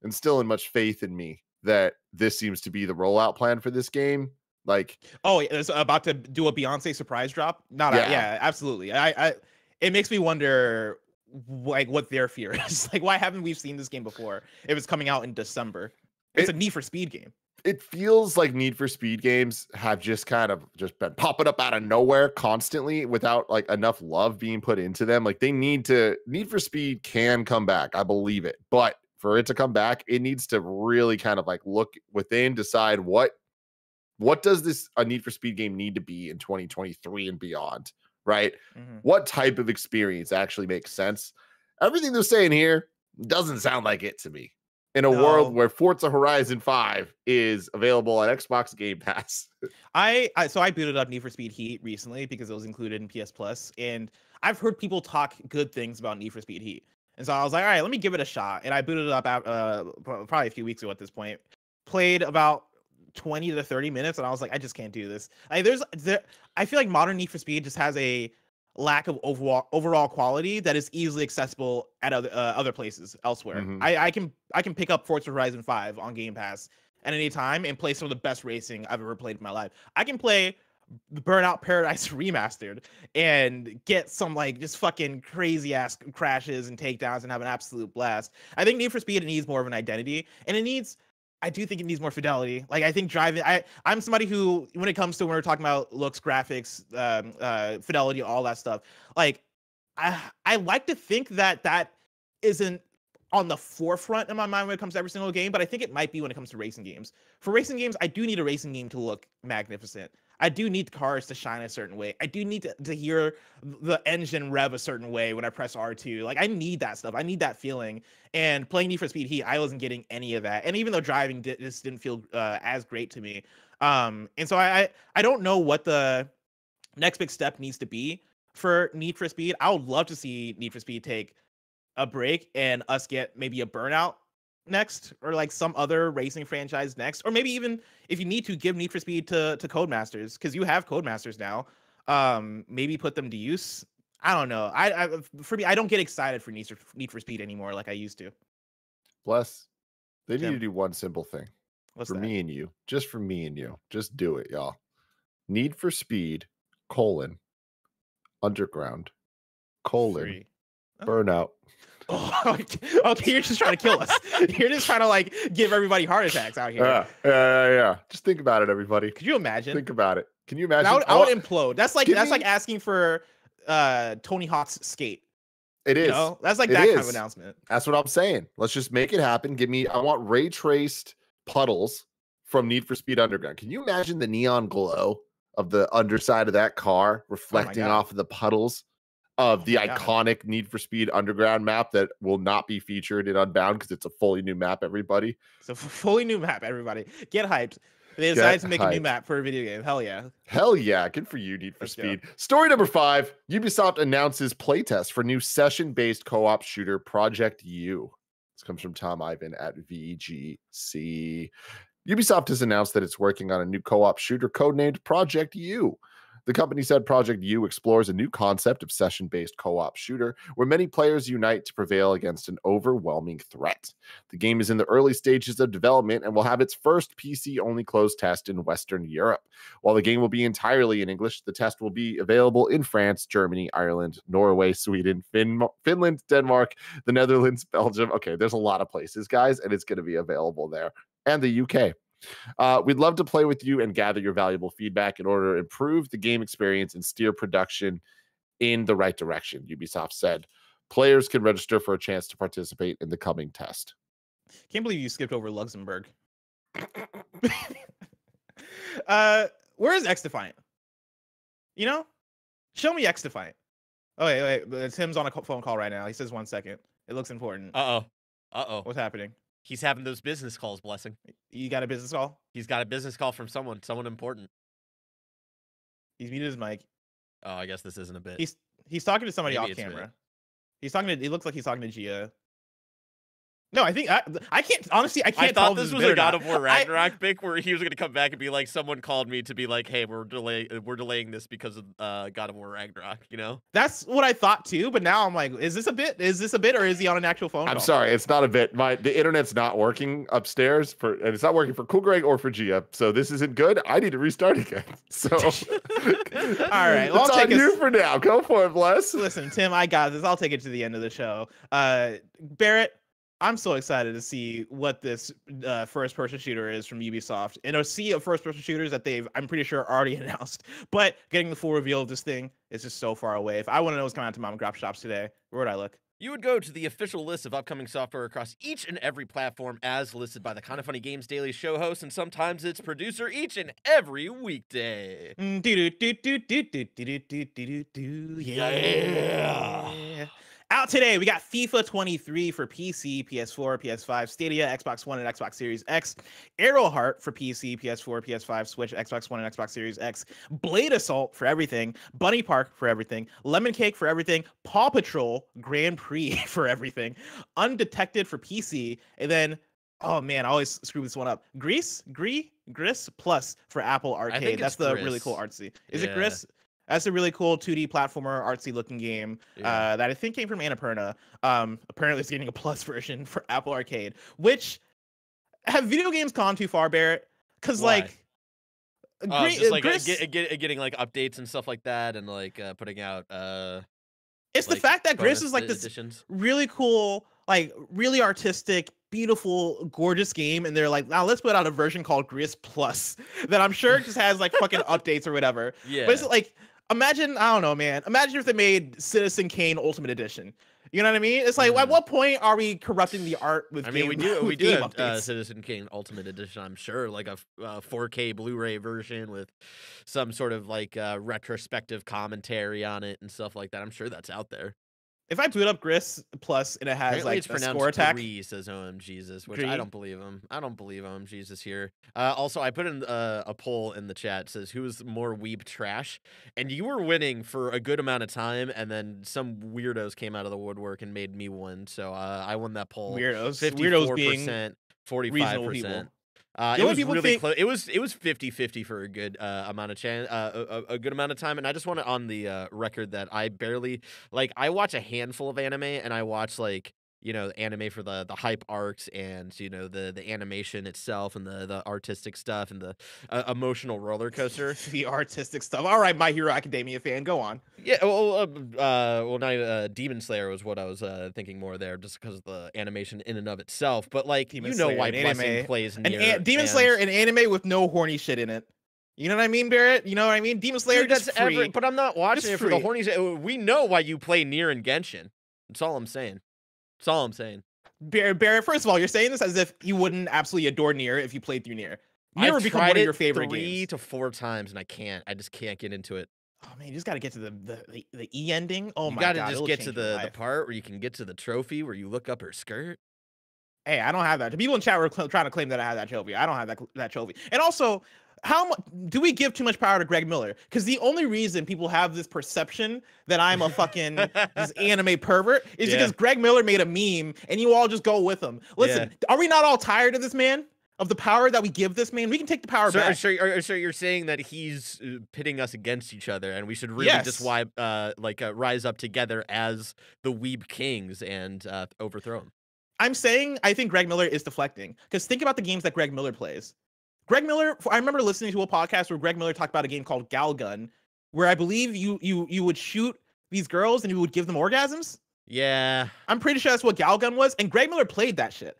instilling much faith in me that this seems to be the rollout plan for this game. Like, it's about to do a Beyonce surprise drop. Absolutely. It makes me wonder like what their fear is. Like, why haven't we seen this game before if it's coming out in December? It's a Need for Speed game. It feels like Need for Speed games have just been popping up out of nowhere constantly without like enough love being put into them. Like Need for Speed can come back. I believe it. But for it to come back, it needs to really kind of like look within, decide what does a Need for Speed game need to be in 2023 and beyond, right? Mm-hmm. What type of experience actually makes sense? Everything they're saying here doesn't sound like it to me. In a world where Forza Horizon 5 is available on Xbox Game Pass. I booted up Need for Speed Heat recently because it was included in PS Plus, and I've heard people talk good things about Need for Speed Heat. And so I was like, all right, let me give it a shot. And I booted it up probably a few weeks ago at this point. Played about 20 to 30 minutes, and I was like, I just can't do this. I feel like modern Need for Speed just has a lack of overall quality that is easily accessible at other places elsewhere. Mm-hmm. I can pick up Forza Horizon 5 on Game Pass at any time and play some of the best racing I've ever played in my life. I can play Burnout Paradise Remastered and get some like just fucking crazy ass crashes and takedowns and have an absolute blast. I think Need for Speed needs more of an identity, and I do think it needs more fidelity. Like, I think driving, I'm somebody who, when we're talking about looks, graphics, fidelity, all that stuff, like, I like to think that isn't on the forefront in my mind when it comes to every single game, but I think it might be when it comes to racing games. For racing games, I do need a racing game to look magnificent. I do need cars to shine a certain way. I do need to hear the engine rev a certain way when I press R2. Like, I need that stuff. I need that feeling. And playing Need for Speed Heat, I wasn't getting any of that. And even though driving just didn't feel as great to me. And so I don't know what the next big step needs to be for Need for Speed. I would love to see Need for Speed take a break and us get maybe a Burnout next, or like some other racing franchise next, or maybe even if you need to give Need for Speed to Codemasters, because you have Codemasters now. Maybe put them to use. I don't know. For me, I don't get excited for Need for Speed anymore like I used to. Bless. They need to do one simple thing. What's for that? me and you. Just for me and you. Just do it, y'all. Need for Speed, Underground, Free. Burnout. Oh, okay, you're just trying to kill us. You're just trying to like give everybody heart attacks out here. Yeah. Just think about it, everybody. Could you imagine? Think about it. Can you imagine? I would implode. That's like asking for Tony Hawk's Skate. It is. You know? That's like that kind of announcement. That's what I'm saying. Let's just make it happen. I want ray traced puddles from Need for Speed Underground. Can you imagine the neon glow of the underside of that car reflecting off of the puddles of the iconic Need for Speed Underground map that will not be featured in Unbound because it's a fully new map, everybody? It's a fully new map, everybody. Get hyped. They decided to make a new map for a video game. Hell yeah. Hell yeah. Good for you, Need for Let's Speed. Story number 5. Ubisoft announces playtest for new session-based co-op shooter Project U. This comes from Tom Ivan at VGC. Ubisoft has announced that it's working on a new co-op shooter codenamed Project U. The company said Project U explores a new concept of session-based co-op shooter where many players unite to prevail against an overwhelming threat. The game is in the early stages of development and will have its first PC-only closed test in Western Europe. While the game will be entirely in English, the test will be available in France, Germany, Ireland, Norway, Sweden, Finland, Denmark, the Netherlands, Belgium. Okay, there's a lot of places, guys, and it's going to be available there. And the UK. We'd love to play with you and gather your valuable feedback in order to improve the game experience and steer production in the right direction, Ubisoft said. Players can register for a chance to participate in the coming test. Can't believe you skipped over Luxembourg. Where is X Defiant? You know? Show me X Defiant. Oh, wait. Tim's on a phone call right now. He says 1 second. It looks important. Uh-oh. What's happening? He's having those business calls, Blessing. You got a business call? He's got a business call from someone important. He's muted his mic. Oh, I guess this isn't a bit. He's talking to somebody Maybe off it's camera. He's talking to. It looks like he's talking to Gia. No, I think I can't. Honestly, I can't. I thought this was a God of War Ragnarok pick where he was going to come back and be like, someone called me to be like, hey, we're delaying this because of God of War Ragnarok. You know? That's what I thought too. But now I'm like, is this a bit? Is this a bit, or is he on an actual phone call? I'm sorry, it's not a bit. The internet's not working upstairs and it's not working for Cool Greg or for Gia. So this isn't good. I need to restart again. So all right, well, it's on you for now. Go for it, Bless. Listen, Tim, I got this. I'll take it to the end of the show. Barrett, I'm so excited to see what this first-person shooter is from Ubisoft. In a sea of first-person shooters that I'm pretty sure, already announced. But getting the full reveal of this thing is just so far away. If I want to know what's coming out to mom and pop shops today, where would I look? You would go to the official list of upcoming software across each and every platform as listed by the Kinda Funny Games Daily show host and sometimes its producer each and every weekday. Yeah. Out today, we got FIFA 23 for PC, PS4, PS5, Stadia, Xbox One, and Xbox Series X, Arrowheart for PC, PS4, PS5, Switch, Xbox One, and Xbox Series X, Blade Assault for everything, Bunny Park for everything, Lemon Cake for everything, Paw Patrol Grand Prix for everything, Undetected for PC, and then, oh man, I always screw this one up, Gris Plus for Apple Arcade. That's the really cool artsy. Is it Gris? That's a really cool 2D platformer, artsy-looking game that I think came from Annapurna. Apparently, it's getting a plus version for Apple Arcade. Which, have video games gone too far, Barrett? Because, like... just like getting, like, updates and stuff like that, and, like, putting out... it's the fact that Gris is, like, this really cool, like, really artistic, beautiful, gorgeous game, and they're like, now let's put out a version called Gris Plus that I'm sure just has, like, fucking updates or whatever. Yeah. But it's, like... Imagine, I don't know, man. Imagine if they made Citizen Kane Ultimate Edition. You know what I mean? It's like, at what point are we corrupting the art with game? We do have Citizen Kane Ultimate Edition, I'm sure, like a 4K Blu-ray version with some sort of like retrospective commentary on it and stuff like that. I'm sure that's out there. If I boot up Gris Plus and it has apparently like it's a pronounced score attack, Gree, says OMGesus, which I don't believe him. I don't believe OMGesus here. Also, I put in a poll in the chat, says who's more weeb trash, and you were winning for a good amount of time, and then some weirdos came out of the woodwork and made me win. So I won that poll. Weirdos being 45%. It was really close. It was 50-50 for a good amount of a good amount of time, and I just want it on the record that I barely I watch a handful of anime, and I watch anime for the hype arcs and the animation itself and the artistic stuff and the emotional roller coaster. The artistic stuff. All right, My Hero Academia fan, go on. Yeah, Demon Slayer was what I was thinking more there, just because of the animation in and of itself. But why Blessing plays near Demon Slayer and anime with no horny shit in it. You know what I mean, Barrett? You know what I mean? Demon Slayer just free. But I'm not watching it for the horny shit. We know why you play Nier and Genshin. That's all I'm saying. That's all I'm saying. Barrett, first of all, you're saying this as if you wouldn't absolutely adore Nier if you played through Nier. Nier would become one of your favorite games. 3 to 4 times, and I just can't get into it. Oh man, you just got to get to the E ending. Oh my god, you got to just get to the part where you can get to the trophy where you look up her skirt. Hey, I don't have that. The people in chat were trying to claim that I have that trophy. I don't have that trophy. And also, how much do we give too much power to Greg Miller? Because the only reason people have this perception that I'm a fucking this anime pervert is because Greg Miller made a meme and you all just go with him. Listen, are we not all tired of this man? Of the power that we give this man? We can take the power back. So you're saying that he's pitting us against each other, and we should really just rise up together as the Weeb Kings and overthrow him. I'm saying I think Greg Miller is deflecting. Because think about the games that Greg Miller plays. Greg Miller, I remember listening to a podcast where Greg Miller talked about a game called Galgun, where I believe you would shoot these girls and you would give them orgasms. Yeah. I'm pretty sure that's what Galgun was, and Greg Miller played that shit.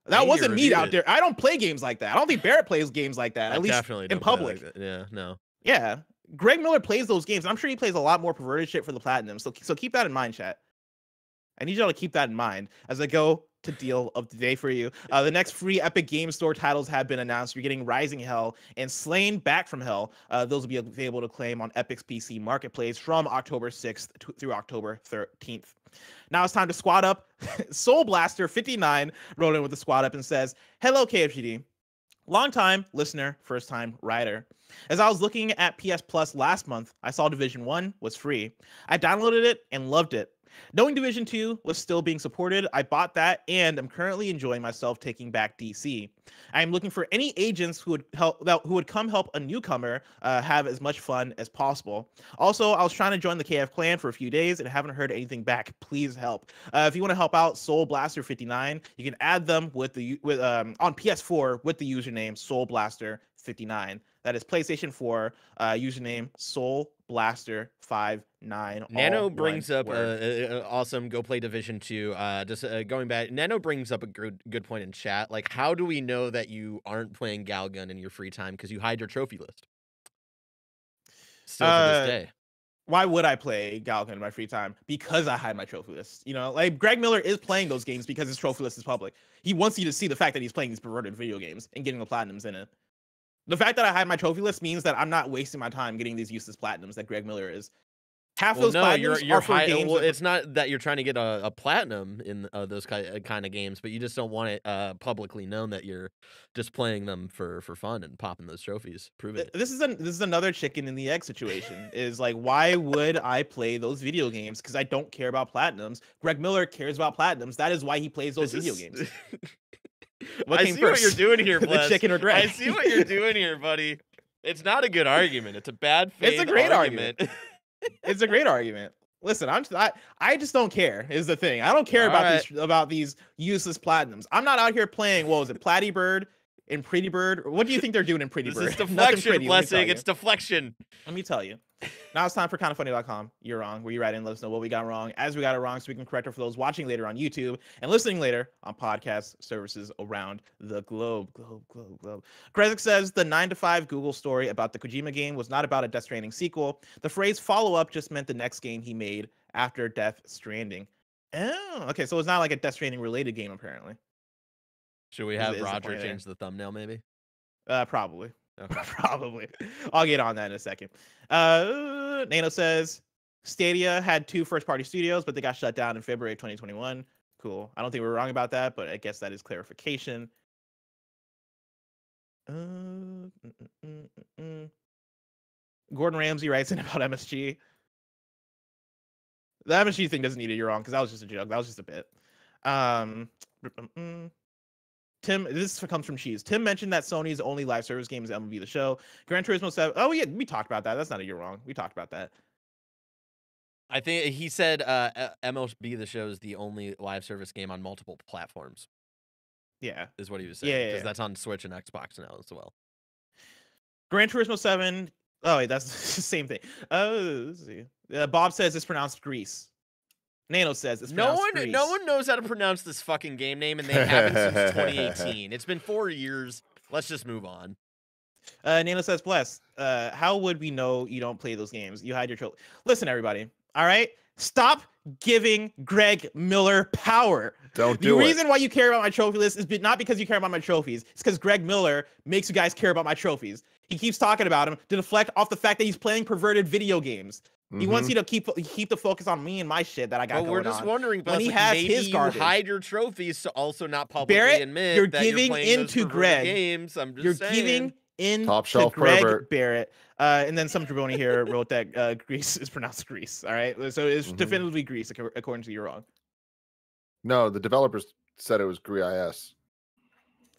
That wasn't me out there. I don't play games like that. I don't think Barrett plays games like that, at least in public. Like yeah, no. Yeah. Greg Miller plays those games. I'm sure he plays a lot more perverted shit for the Platinum. So keep that in mind, chat. I need y'all to keep that in mind as I go to deal of the day for you. The next free Epic Game Store titles have been announced. You're getting Rising Hell and Slain Back from Hell. Those will be available to claim on Epic's PC Marketplace from October 6th through October 13th. Now it's time to squad up. Soul Blaster 59 wrote in with the squad up and says, "Hello, KFGD. Long time listener, first time writer. As I was looking at PS Plus last month, I saw Division 1 was free. I downloaded it and loved it. Knowing Division 2 was still being supported, I bought that and am currently enjoying myself taking back DC. I am looking for any agents who would come help a newcomer have as much fun as possible. Also, I was trying to join the KF clan for a few days and haven't heard anything back. Please help. If you want to help out Soul Blaster 59, you can add them with on PS4 with the username Soul Blaster 59. That is PlayStation 4 username Soul Blaster 59. Nano brings up awesome. Go play Division 2. Going back, Nano brings up a good point in chat. Like, how do we know that you aren't playing Galgun in your free time because you hide your trophy list? Still to this day. Why would I play Galgun in my free time? Because I hide my trophy list. You know, like Greg Miller is playing those games because his trophy list is public. He wants you to see the fact that he's playing these perverted video games and getting the platinums in it. The fact that I hide my trophy list means that I'm not wasting my time getting these useless platinums that Greg Miller is. Half those platinums are for games. Well, it's not that you're trying to get a platinum in those kind of games, but you just don't want it publicly known that you're just playing them for fun and popping those trophies. Prove it. This is another chicken in the egg situation. Is like, why would I play those video games? Because I don't care about platinums. Greg Miller cares about platinums. That is why he plays those video games. I see what you're doing here, Bless. The chicken or Greg? I see what you're doing here, buddy. It's not a good argument. It's a bad faith. It's a great argument. It's a great argument. Listen, I just don't care. Is the thing. I don't care about these useless platinums. I'm not out here playing. What was it, Platty Bird and Pretty Bird? What do you think they're doing in Pretty Bird? This is deflection, Blessing. It's deflection. Let me tell you. Now it's time for kindoffunny.com. You're wrong. Where you write in, let us know what we got wrong, as we got it wrong, so we can correct it for those watching later on YouTube and listening later on podcast services around the globe. Krezik says the 9 to 5 Google story about the Kojima game was not about a Death Stranding sequel. The phrase follow-up just meant the next game he made after Death Stranding. Oh, okay. So it's not like a Death Stranding related game, apparently. Should we have Roger change the thumbnail, maybe? Probably. Okay. Probably. I'll get on that in a second. Nano says Stadia had 2 first-party studios, but they got shut down in February 2021. Cool. I don't think we're wrong about that, but I guess that is clarification. Gordon Ramsay writes in about MSG. The MSG thing doesn't need it. You're wrong, because that was just a joke. That was just a bit. Tim, this comes from Cheese. Tim mentioned that Sony's only live service game is MLB The Show. Gran Turismo 7. Oh, yeah, we talked about that. That's not a you're wrong. We talked about that. I think he said MLB The Show is the only live service game on multiple platforms. Yeah. Is what he was saying. Yeah. Because that's on Switch and Xbox now as well. Gran Turismo 7. Oh, wait, that's the same thing. Let's see. Bob says it's pronounced Grease. Nano says it's pronounced Grease. No one knows how to pronounce this fucking game name, and they haven't since 2018. It's been 4 years. Let's just move on. Nano says, bless. How would we know you don't play those games? You hide your trophy. Listen, everybody. All right? Stop giving Greg Miller power. Don't do it. The reason why you care about my trophy list is not because you care about my trophies. It's because Greg Miller makes you guys care about my trophies. He keeps talking about him to deflect off the fact that he's playing perverted video games. He wants you to keep the focus on me and my shit that I got But going we're just on. wondering, When he like, has maybe his you garbage. hide your trophies to also not publicly Barrett, admit you're that giving you're playing those into perverted Greg. games. I'm just You're saying. giving in Top to shelf Greg pervert. Barrett. And then some jabroni here wrote that Greece is pronounced Greece. All right, so it's definitively Greece according to you wrong. No, the developers said it was GRIS.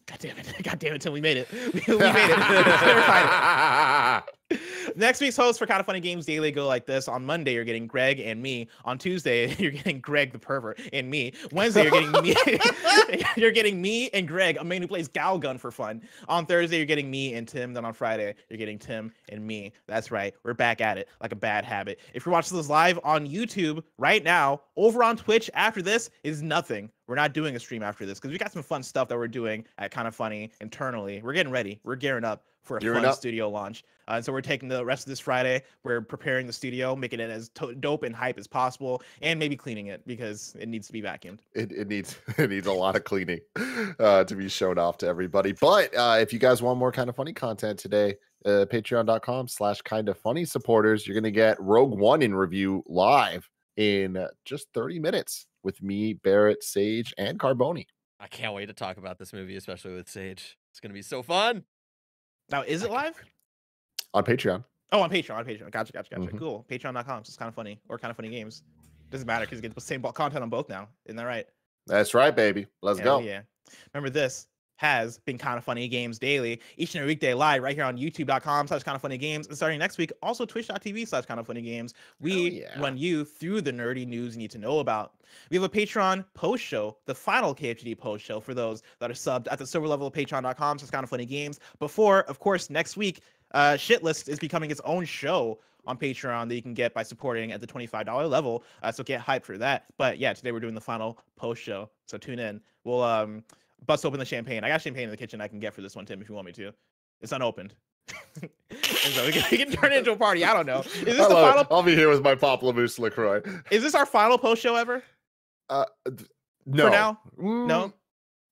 God damn it, Tim, we made it. We made it. Clarified it. Next week's host for Kind of Funny Games Daily go like this. On Monday, you're getting Greg and me. On Tuesday, you're getting Greg the pervert and me. Wednesday, you're getting me. You're getting me and Greg, a man who plays Galgun for fun. On Thursday, you're getting me and Tim. Then on Friday, you're getting Tim and me. That's right. We're back at it like a bad habit. If you're watching this live on YouTube right now, over on Twitch after this is nothing. We're not doing a stream after this because we got some fun stuff that we're doing at Kind of Funny internally. We're getting ready. We're gearing up for a fun studio launch. And so we're taking the rest of this Friday. We're preparing the studio, making it as dope and hype as possible, and maybe cleaning it because it needs to be vacuumed. It needs a lot of cleaning to be shown off to everybody. But if you guys want more Kind of Funny content today, patreon.com/kindoffunny supporters, you're going to get Rogue One in review live in just 30 minutes with me, Barrett, Sage, and Carboni. I can't wait to talk about this movie, especially with Sage. It's going to be so fun. Now, is it live? On Patreon. Oh, on Patreon. Gotcha. Cool. Patreon.com. So it's Kind of Funny or Kind of Funny Games. Doesn't matter because you get the same content on both now. Isn't that right? That's right, baby. Let's go. Yeah. Remember, this has been Kind of Funny Games Daily, each and every weekday live right here on youtube.com/kindoffunnygames. And starting next week, also twitch.tv/kindoffunnygames. We run you through the nerdy news you need to know about. We have a Patreon post show, the final KFGD post show for those that are subbed at the silver level of patreon.com/kindoffunnygames. Before, of course, next week, Shitlist is becoming its own show on Patreon that you can get by supporting at the $25 level. So get hyped for that. But yeah, today we're doing the final post show. So tune in. We'll bust open the champagne. I got champagne in the kitchen I can get for this one, Tim, if you want me to. It's unopened. And so we can turn it into a party. I don't know. Is this the final? I'll be here with my Pamplemousse LaCroix. Is this our final post show ever? No. For now? No?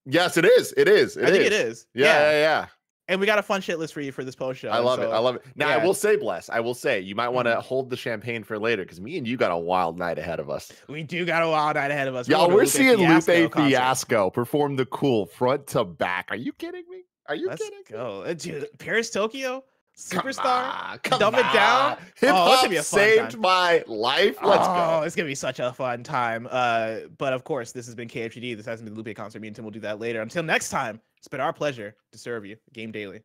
Yes, it is. I think it is. Yeah. And we got a fun shit list for you for this post show. I love it. Now, I will say, Bless, you might want to hold the champagne for later because me and you got a wild night ahead of us. We do got a wild night ahead of us. Y'all, we're seeing Lupe Fiasco perform the cool front to back. Are you kidding me? Let's go. Dude, Paris, Tokyo, Superstar, come Dumb It Down. Hip Hop saved my life. Let's go. It's going to be such a fun time. But of course, this has been KFGD. This hasn't been the Lupe concert. Me and Tim will do that later. Until next time, it's been our pleasure to serve you Game Daily.